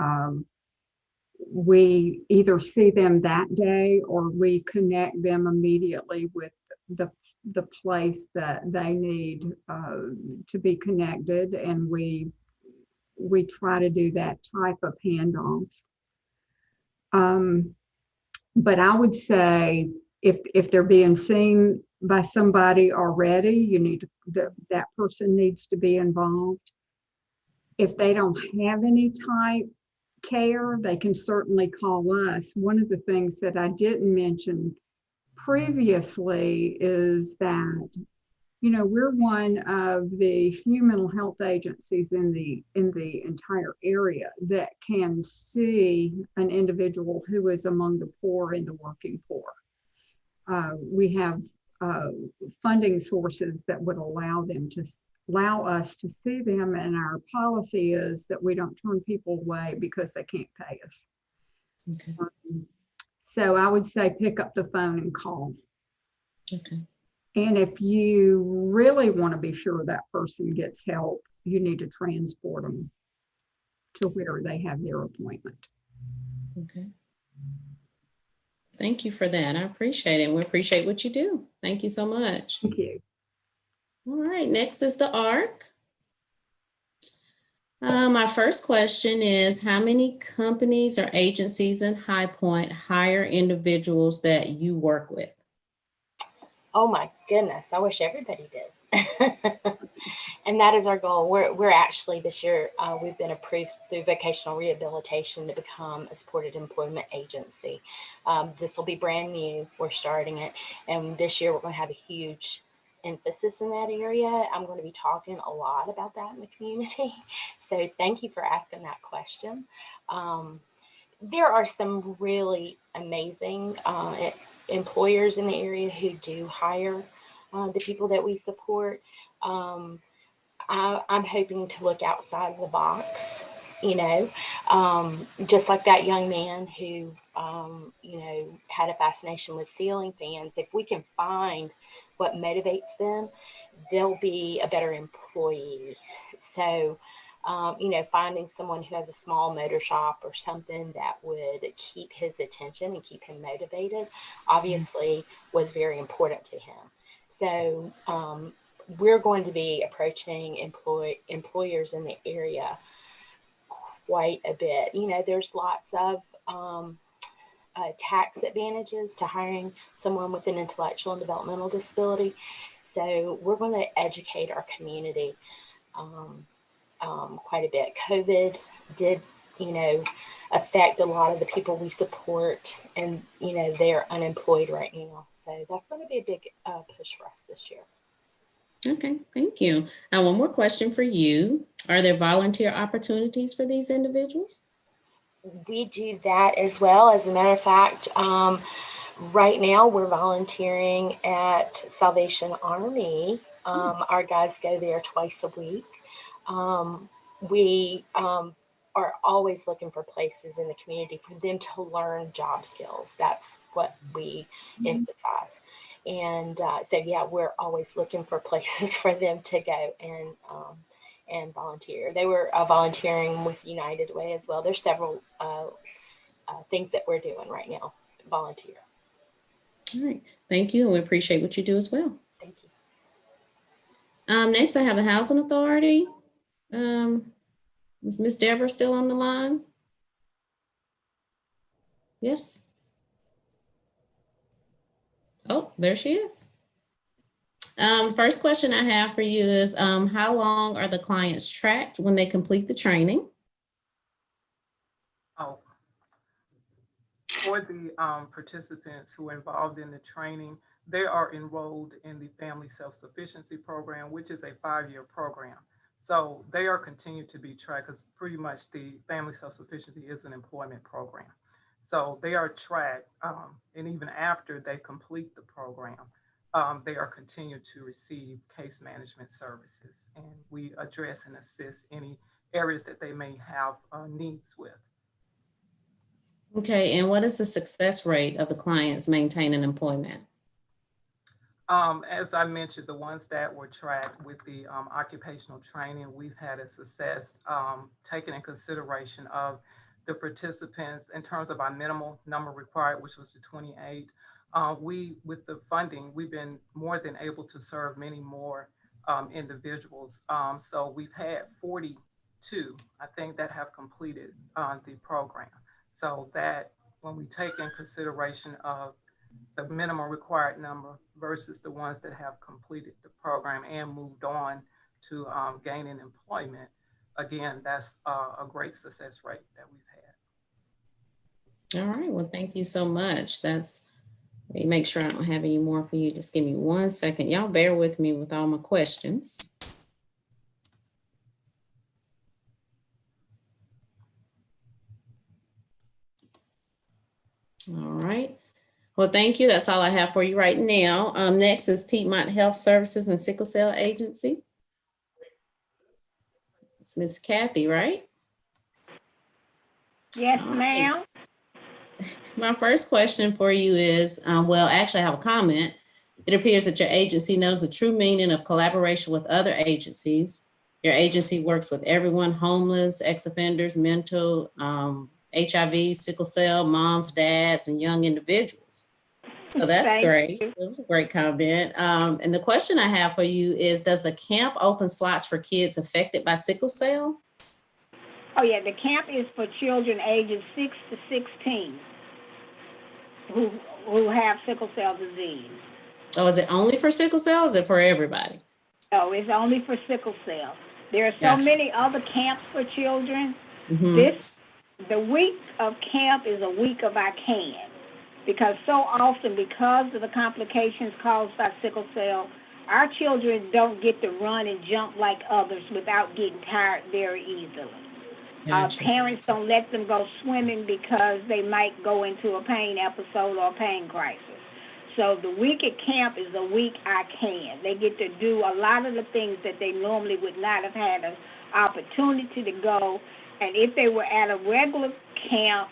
we either see them that day or we connect them immediately with the place that they need to be connected, and we try to do that type of handoff. But I would say if they're being seen by somebody already, you need to, that person needs to be involved. If they don't have any type care, they can certainly call us. One of the things that I didn't mention previously is that, you know, we're one of the few mental health agencies in the entire area that can see an individual who is among the poor and the working poor. We have funding sources that would allow us to see them, and our policy is that we don't turn people away because they can't pay us. Okay. So I would say pick up the phone and call. Okay. And if you really want to be sure that person gets help, you need to transport them to where they have their appointment. Okay. Thank you for that. I appreciate it. And we appreciate what you do. Thank you so much. Thank you. All right, next is the ARC. My first question is, how many companies or agencies in High Point hire individuals that you work with? Oh my goodness, I wish everybody did. And that is our goal. We're actually this year, we've been approved through vocational rehabilitation to become a supported employment agency. This will be brand new. We're starting it. And this year we're going to have a huge emphasis in that area. I'm going to be talking a lot about that in the community. So thank you for asking that question. There are some really amazing employers in the area who do hire the people that we support. I'm hoping to look outside the box, you know, just like that young man who, you know, had a fascination with ceiling fans. If we can find what motivates them, they'll be a better employee. So, you know, finding someone who has a small motor shop or something that would keep his attention and keep him motivated, obviously was very important to him. So we're going to be approaching employers in the area quite a bit. You know, there's lots of tax advantages to hiring someone with an intellectual and developmental disability. So we're going to educate our community quite a bit. COVID did, you know, affect a lot of the people we support, and, you know, they're unemployed right now. So that's going to be a big push for us this year. Okay, thank you. Now, one more question for you. Are there volunteer opportunities for these individuals? We do that as well. As a matter of fact, right now we're volunteering at Salvation Army. Our guys go there twice a week. We are always looking for places in the community for them to learn job skills. That's what we emphasize. And so, yeah, we're always looking for places for them to go and volunteer. They were volunteering with United Way as well. There's several things that we're doing right now, volunteer. All right, thank you. And we appreciate what you do as well. Thank you. Next, I have the Housing Authority. Is Ms. Deborah still on the line? Yes. Oh, there she is. First question I have for you is, how long are the clients tracked when they complete the training? Oh, for the participants who are involved in the training, they are enrolled in the Family Self-Sufficiency Program, which is a 5-year program. So they are continued to be tracked because pretty much the Family Self-Sufficiency is an employment program. So they are tracked, and even after they complete the program, they are continued to receive case management services, and we address and assist any areas that they may have needs with. Okay, and what is the success rate of the clients maintaining employment? As I mentioned, the ones that were tracked with the occupational training, we've had a success taken in consideration of the participants in terms of our minimal number required, which was the 28. With the funding, we've been more than able to serve many more individuals. So we've had 42, I think, that have completed the program. So that when we take in consideration of the minimum required number versus the ones that have completed the program and moved on to gaining employment, again, that's a great success rate that we've had. All right, well, thank you so much. Let me make sure I don't have any more for you. Just give me 1 second. Y'all bear with me with all my questions. All right. Well, thank you. That's all I have for you right now. Next is Piedmont Health Services and Sickle Cell Agency. It's Miss Kathy, right? Yes, All right. ma'am. My first question for you is, well, actually I have a comment. It appears that your agency knows the true meaning of collaboration with other agencies. Your agency works with everyone, homeless, ex-offenders, mental, HIV, sickle cell, moms, dads, and young individuals. So that's great. It was a great comment. And the question I have for you is, does the camp open slots for kids affected by sickle cell? Oh, yeah, the camp is for children ages 6 to 16 who have sickle cell disease. Oh, is it only for sickle cell? Or is it for everybody? No, it's only for sickle cell. There are so many other camps for children. The week of camp is a week of I Can, because so often, because of the complications caused by sickle cell, our children don't get to run and jump like others without getting tired very easily. Parents don't let them go swimming because they might go into a pain episode or a pain crisis. So the week at camp is a week I Can. They get to do a lot of the things that they normally would not have had an opportunity to go. And if they were at a regular camp,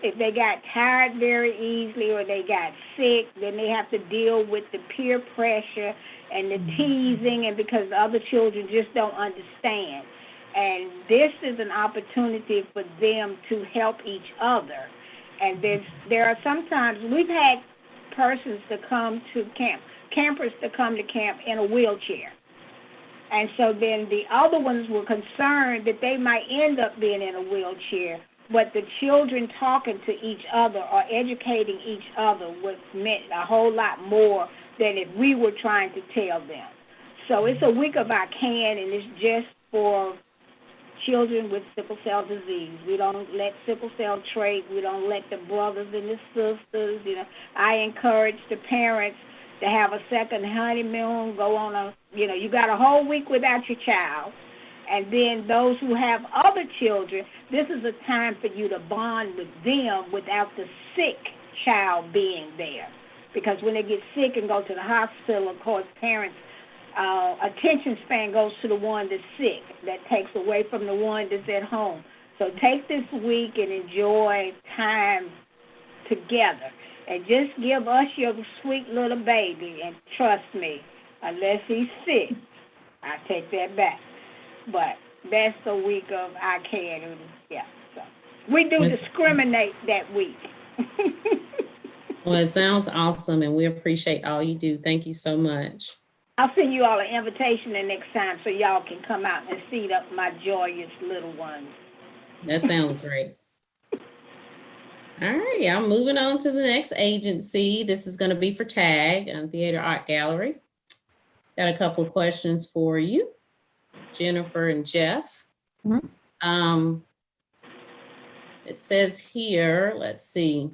if they got tired very easily or they got sick, then they have to deal with the peer pressure and the teasing, and because the other children just don't understand. And this is an opportunity for them to help each other. And there are sometimes, we've had persons to come to camp, campers to come to camp in a wheelchair. And so then the other ones were concerned that they might end up being in a wheelchair, but the children talking to each other or educating each other was meant a whole lot more than if we were trying to tell them. So it's a week of I Can, and it's just for children with sickle cell disease. We don't let sickle cell trait. We don't let the brothers and the sisters. I encourage the parents to have a second honeymoon, go on you got a whole week without your child. And then those who have other children, this is a time for you to bond with them without the sick child being there. Because when they get sick and go to the hospital, of course, parents' attention span goes to the one that's sick. That takes away from the one that's at home. So take this week and enjoy time together. And just give us your sweet little baby. And trust me, unless he's sick, I take that back. But that's the week of I Can. Yeah. So we do discriminate that week. Well, it sounds awesome, and we appreciate all you do. Thank you so much. I'll send you all an invitation the next time so y'all can come out and see my joyous little ones. That sounds great. All right, I'm moving on to the next agency. This is going to be for TAG and Theater Art Gallery. Got a couple of questions for you, Jennifer and Jeff. It says here, let's see.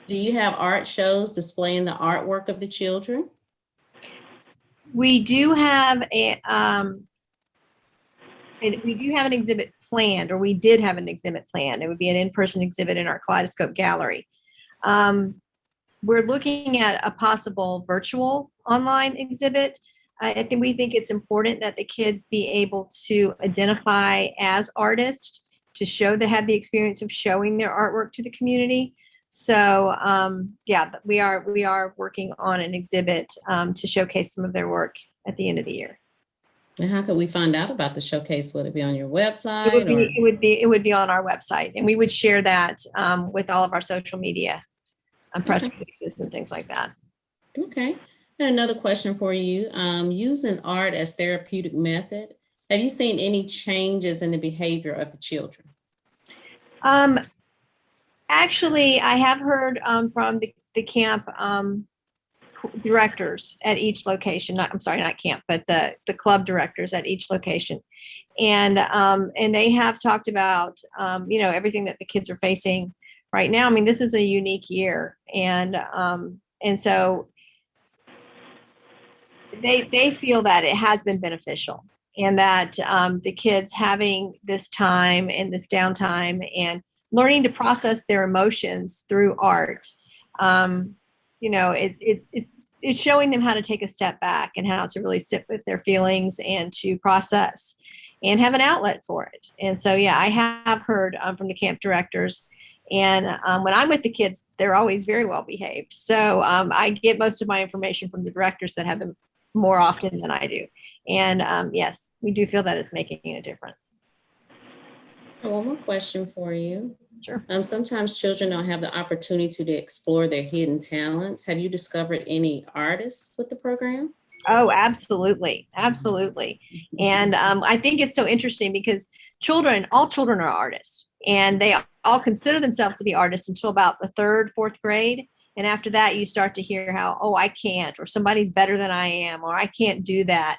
Do you have art shows displaying the artwork of the children? We do have an exhibit planned, or we did have an exhibit planned. It would be an in-person exhibit in our Kaleidoscope Gallery. We're looking at a possible virtual online exhibit. We think it's important that the kids be able to identify as artists, to show they have the experience of showing their artwork to the community. So yeah, we are working on an exhibit to showcase some of their work at the end of the year. And how could we find out about the showcase? Would it be on your website? or- It would be on our website, and we would share that with all of our social media, press releases and things like that. Okay. And another question for you. Using art as therapeutic method, have you seen any changes in the behavior of the children? Actually, I have heard from the camp directors at each location. I'm sorry, not camp, but the club directors at each location, and they have talked about everything that the kids are facing right now. I mean, this is a unique year, and so they feel that it has been beneficial, and that the kids having this time and this downtime and learning to process their emotions through art, it's showing them how to take a step back and how to really sit with their feelings and to process and have an outlet for it. And so, yeah, I have heard from the camp directors, and when I'm with the kids, they're always very well behaved. So I get most of my information from the directors that have them more often than I do. And yes, we do feel that it's making a difference. One more question for you. Sure. Sometimes children don't have the opportunity to explore their hidden talents. Have you discovered any artists with the program? Oh, absolutely. Absolutely. And I think it's so interesting because all children are artists, and they all consider themselves to be artists until about the 3rd, 4th grade. And after that, you start to hear how, oh, I can't, or somebody's better than I am, or I can't do that.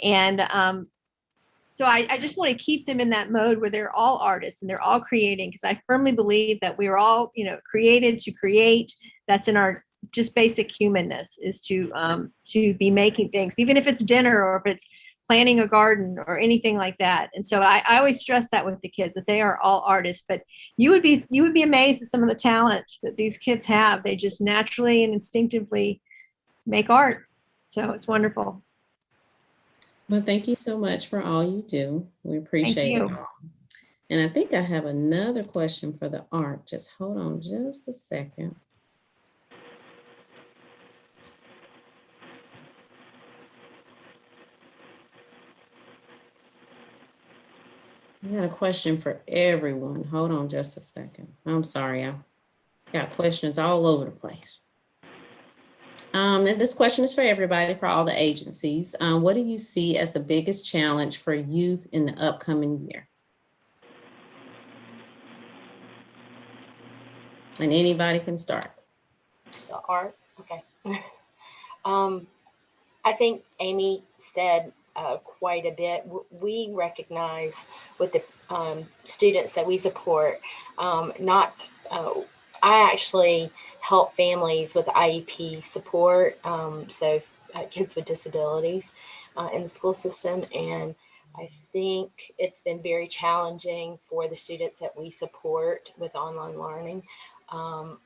And so I just want to keep them in that mode where they're all artists and they're all creating, because I firmly believe that we are all, created to create. That's in our just basic humanness, is to be making things, even if it's dinner or if it's planting a garden or anything like that. And so I always stress that with the kids, that they are all artists. But you would be amazed at some of the talent that these kids have. They just naturally and instinctively make art. So it's wonderful. Well, thank you so much for all you do. We appreciate it. And I think I have another question for the art. Just hold on just a second. I got a question for everyone. Hold on just a second. I'm sorry. I got questions all over the place. This question is for everybody, for all the agencies. What do you see as the biggest challenge for youth in the upcoming year? And anybody can start. The art, okay. I think Amy said quite a bit. We recognize with the students that we support, I actually help families with IEP support, so kids with disabilities in the school system. And I think it's been very challenging for the students that we support with online learning.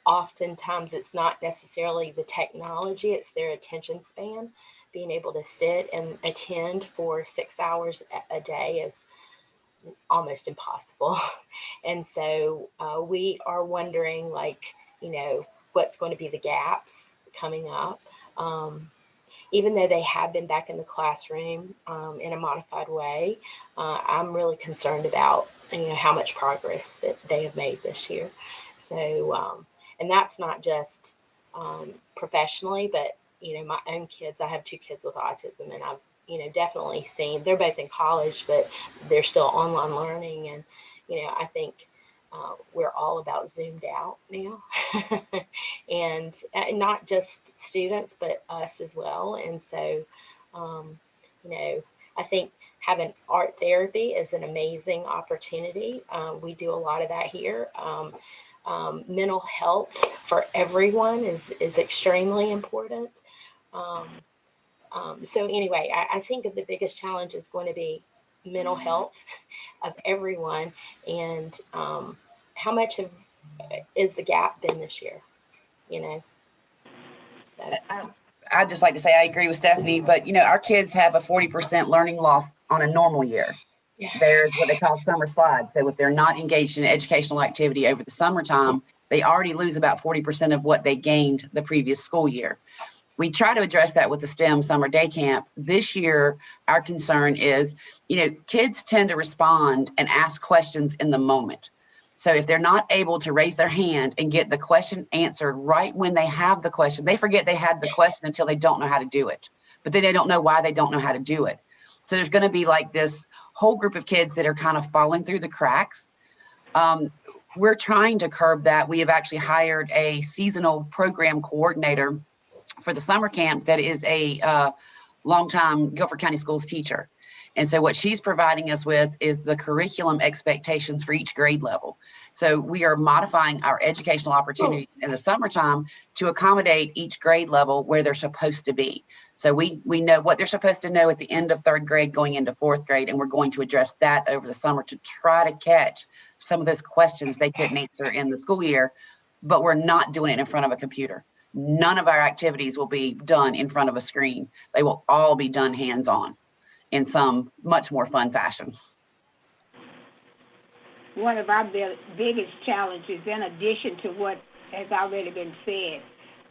Oftentimes it's not necessarily the technology, it's their attention span. Being able to sit and attend for 6 hours a day is almost impossible. And so we are wondering, what's going to be the gaps coming up. Even though they have been back in the classroom in a modified way, I'm really concerned about how much progress that they have made this year. So, and that's not just professionally, but my own kids. I have 2 kids with autism, and I've definitely seen, they're both in college, but they're still online learning. And I think we're all about zoomed out now, and not just students, but us as well. And so, I think having art therapy is an amazing opportunity. We do a lot of that here. Mental health for everyone is extremely important. So anyway, I think that the biggest challenge is going to be mental health of everyone, and how much is the gap been this year, So. I'd just like to say I agree with Stephanie, but our kids have a 40% learning loss on a normal year. Yeah. There's what they call summer slides. So if they're not engaged in educational activity over the summertime, they already lose about 40% of what they gained the previous school year. we try to address that with the STEM summer day camp. This year, our concern is, kids tend to respond and ask questions in the moment. So if they're not able to raise their hand and get the question answered right when they have the question, they forget they had the question until they don't know how to do it. But then they don't know why they don't know how to do it. So there's going to be like this whole group of kids that are kind of falling through the cracks. We're trying to curb that. We have actually hired a seasonal program coordinator for the summer camp that is a longtime Guilford County Schools teacher. And so what she's providing us with is the curriculum expectations for each grade level. So we are modifying our educational opportunities in the summertime to accommodate each grade level where they're supposed to be. So we know what they're supposed to know at the end of third grade going into fourth grade, and we're going to address that over the summer to try to catch some of those questions they couldn't answer in the school year, but we're not doing it in front of a computer. None of our activities will be done in front of a screen. They will all be done hands-on in some much more fun fashion. One of our biggest challenges, in addition to what has already been said,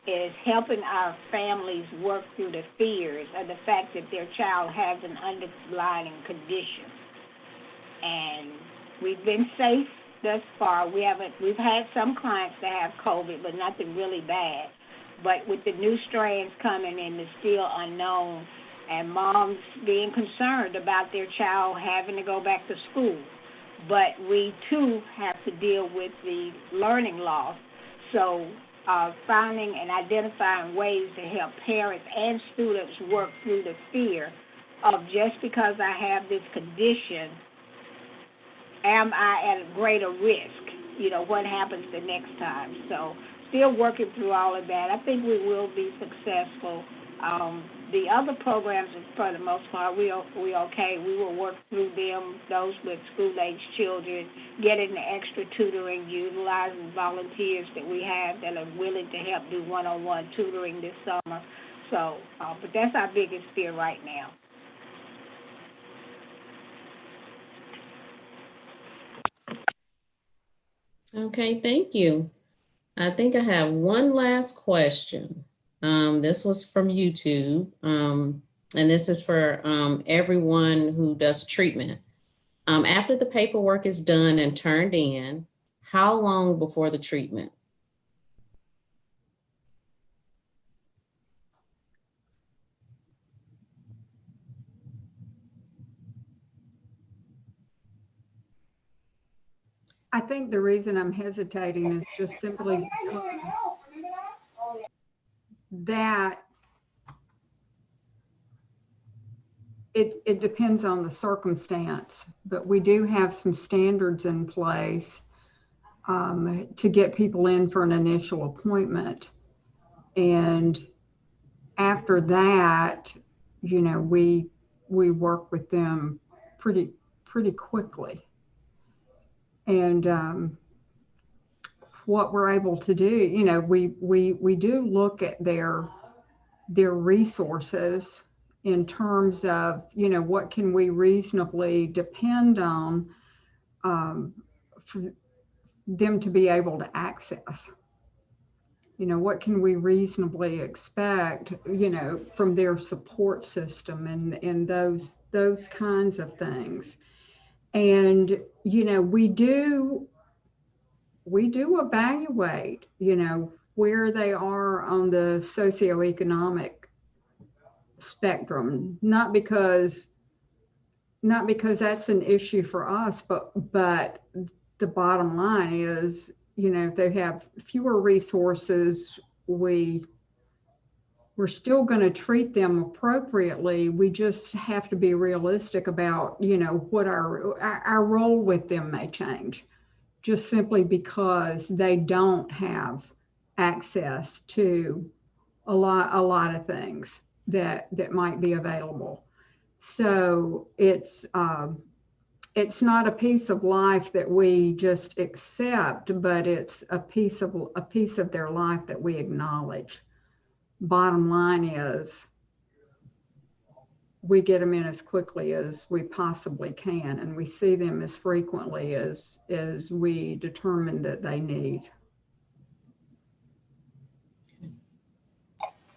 is helping our families work through the fears of the fact that their child has an underlying condition. And we've been safe thus far. We've had some clients that have COVID, but nothing really bad. But with the new strains coming in, it's still unknown, and moms being concerned about their child having to go back to school. But we, too, have to deal with the learning loss. So finding and identifying ways to help parents and students work through the fear of, just because I have this condition, am I at a greater risk? What happens the next time? So still working through all of that. I think we will be successful. The other programs, for the most part, we okay. We will work through them, those with school-age children, getting the extra tutoring, utilizing volunteers that we have that are willing to help do one-on-one tutoring this summer. So, but that's our biggest fear right now. Okay, thank you. I think I have one last question. This was from YouTube, and this is for everyone who does treatment. After the paperwork is done and turned in, how long before the treatment? I think the reason I'm hesitating is just simply because that it depends on the circumstance, but we do have some standards in place to get people in for an initial appointment. And after that, we work with them pretty quickly. And what we're able to do, we do look at their resources in terms of, what can we reasonably depend on for them to be able to access. What can we reasonably expect, from their support system and those kinds of things. And, we do evaluate, where they are on the socioeconomic spectrum, not because that's an issue for us, but the bottom line is, if they have fewer resources, we're still going to treat them appropriately. We just have to be realistic about, what our role with them may change, just simply because they don't have access to a lot of things that might be available. So it's not a piece of life that we just accept, but it's a piece of their life that we acknowledge. Bottom line is, we get them in as quickly as we possibly can, and we see them as frequently as we determine that they need.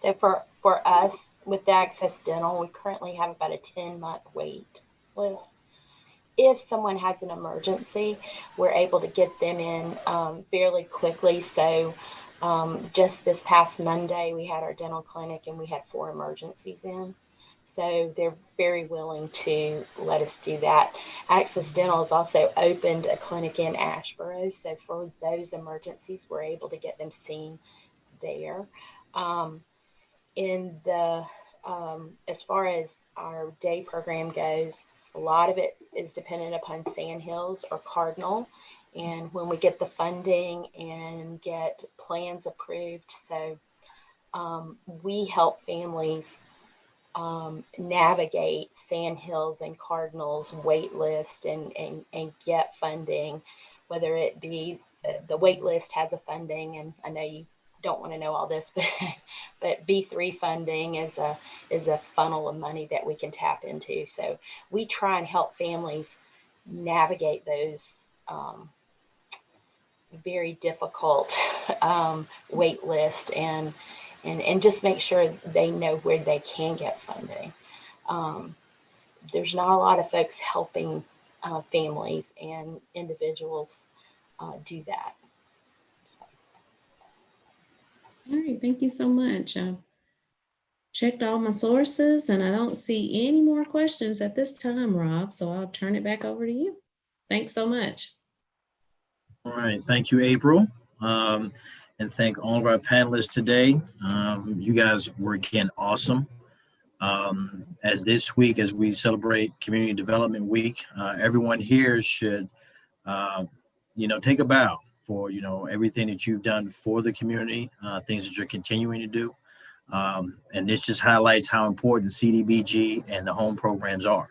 So for us with the Access Dental, we currently have about a 10-month wait list. If someone has an emergency, we're able to get them in fairly quickly. So just this past Monday, we had our dental clinic and we had 4 emergencies in. So they're very willing to let us do that. Access Dental has also opened a clinic in Ashboro. So for those emergencies, we're able to get them seen there. In the as far as our day program goes, a lot of it is dependent upon Sandhills or Cardinal, and when we get the funding and get plans approved. So we help families navigate Sandhills and Cardinal's wait list and get funding, whether it be the wait list has a funding, and I know you don't want to know all this, but B3 funding is a funnel of money that we can tap into. So we try and help families navigate those very difficult wait list and just make sure they know where they can get funding. There's not a lot of folks helping families and individuals do that. All right, thank you so much. I've checked all my sources and I don't see any more questions at this time, Rob, so I'll turn it back over to you. Thanks so much. All right, thank you, April. And thank all of our panelists today. You guys were again awesome. As this week, as we celebrate Community Development Week, everyone here should, take a bow for, everything that you've done for the community, things that you're continuing to do. And this just highlights how important CDBG and the home programs are.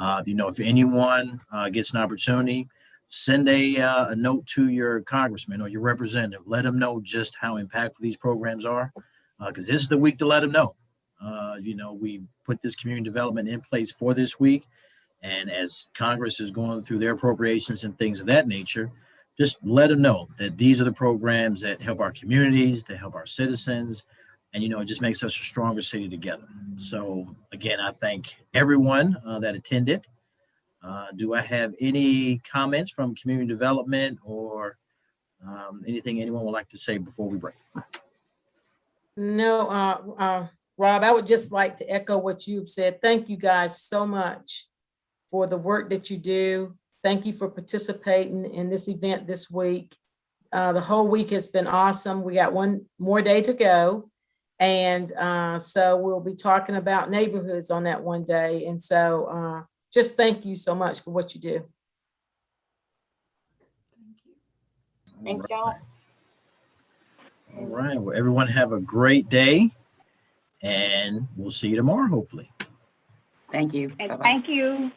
If anyone gets an opportunity, send a note to your congressman or your representative. Let them know just how impactful these programs are, because this is the week to let them know. We put this community development in place for this week. And as Congress is going through their appropriations and things of that nature, just let them know that these are the programs that help our communities, that help our citizens, and, it just makes us a stronger city together. So again, I thank everyone that attended. Do I have any comments from community development or anything anyone would like to say before we break? No, Rob, I would just like to echo what you've said. Thank you guys so much for the work that you do. Thank you for participating in this event this week. The whole week has been awesome. We got one more day to go. And so we'll be talking about neighborhoods on that one day. And so just thank you so much for what you do. Thank y'all. All right. Well, everyone have a great day. And we'll see you tomorrow, hopefully. Thank you. And Bye-bye. thank you.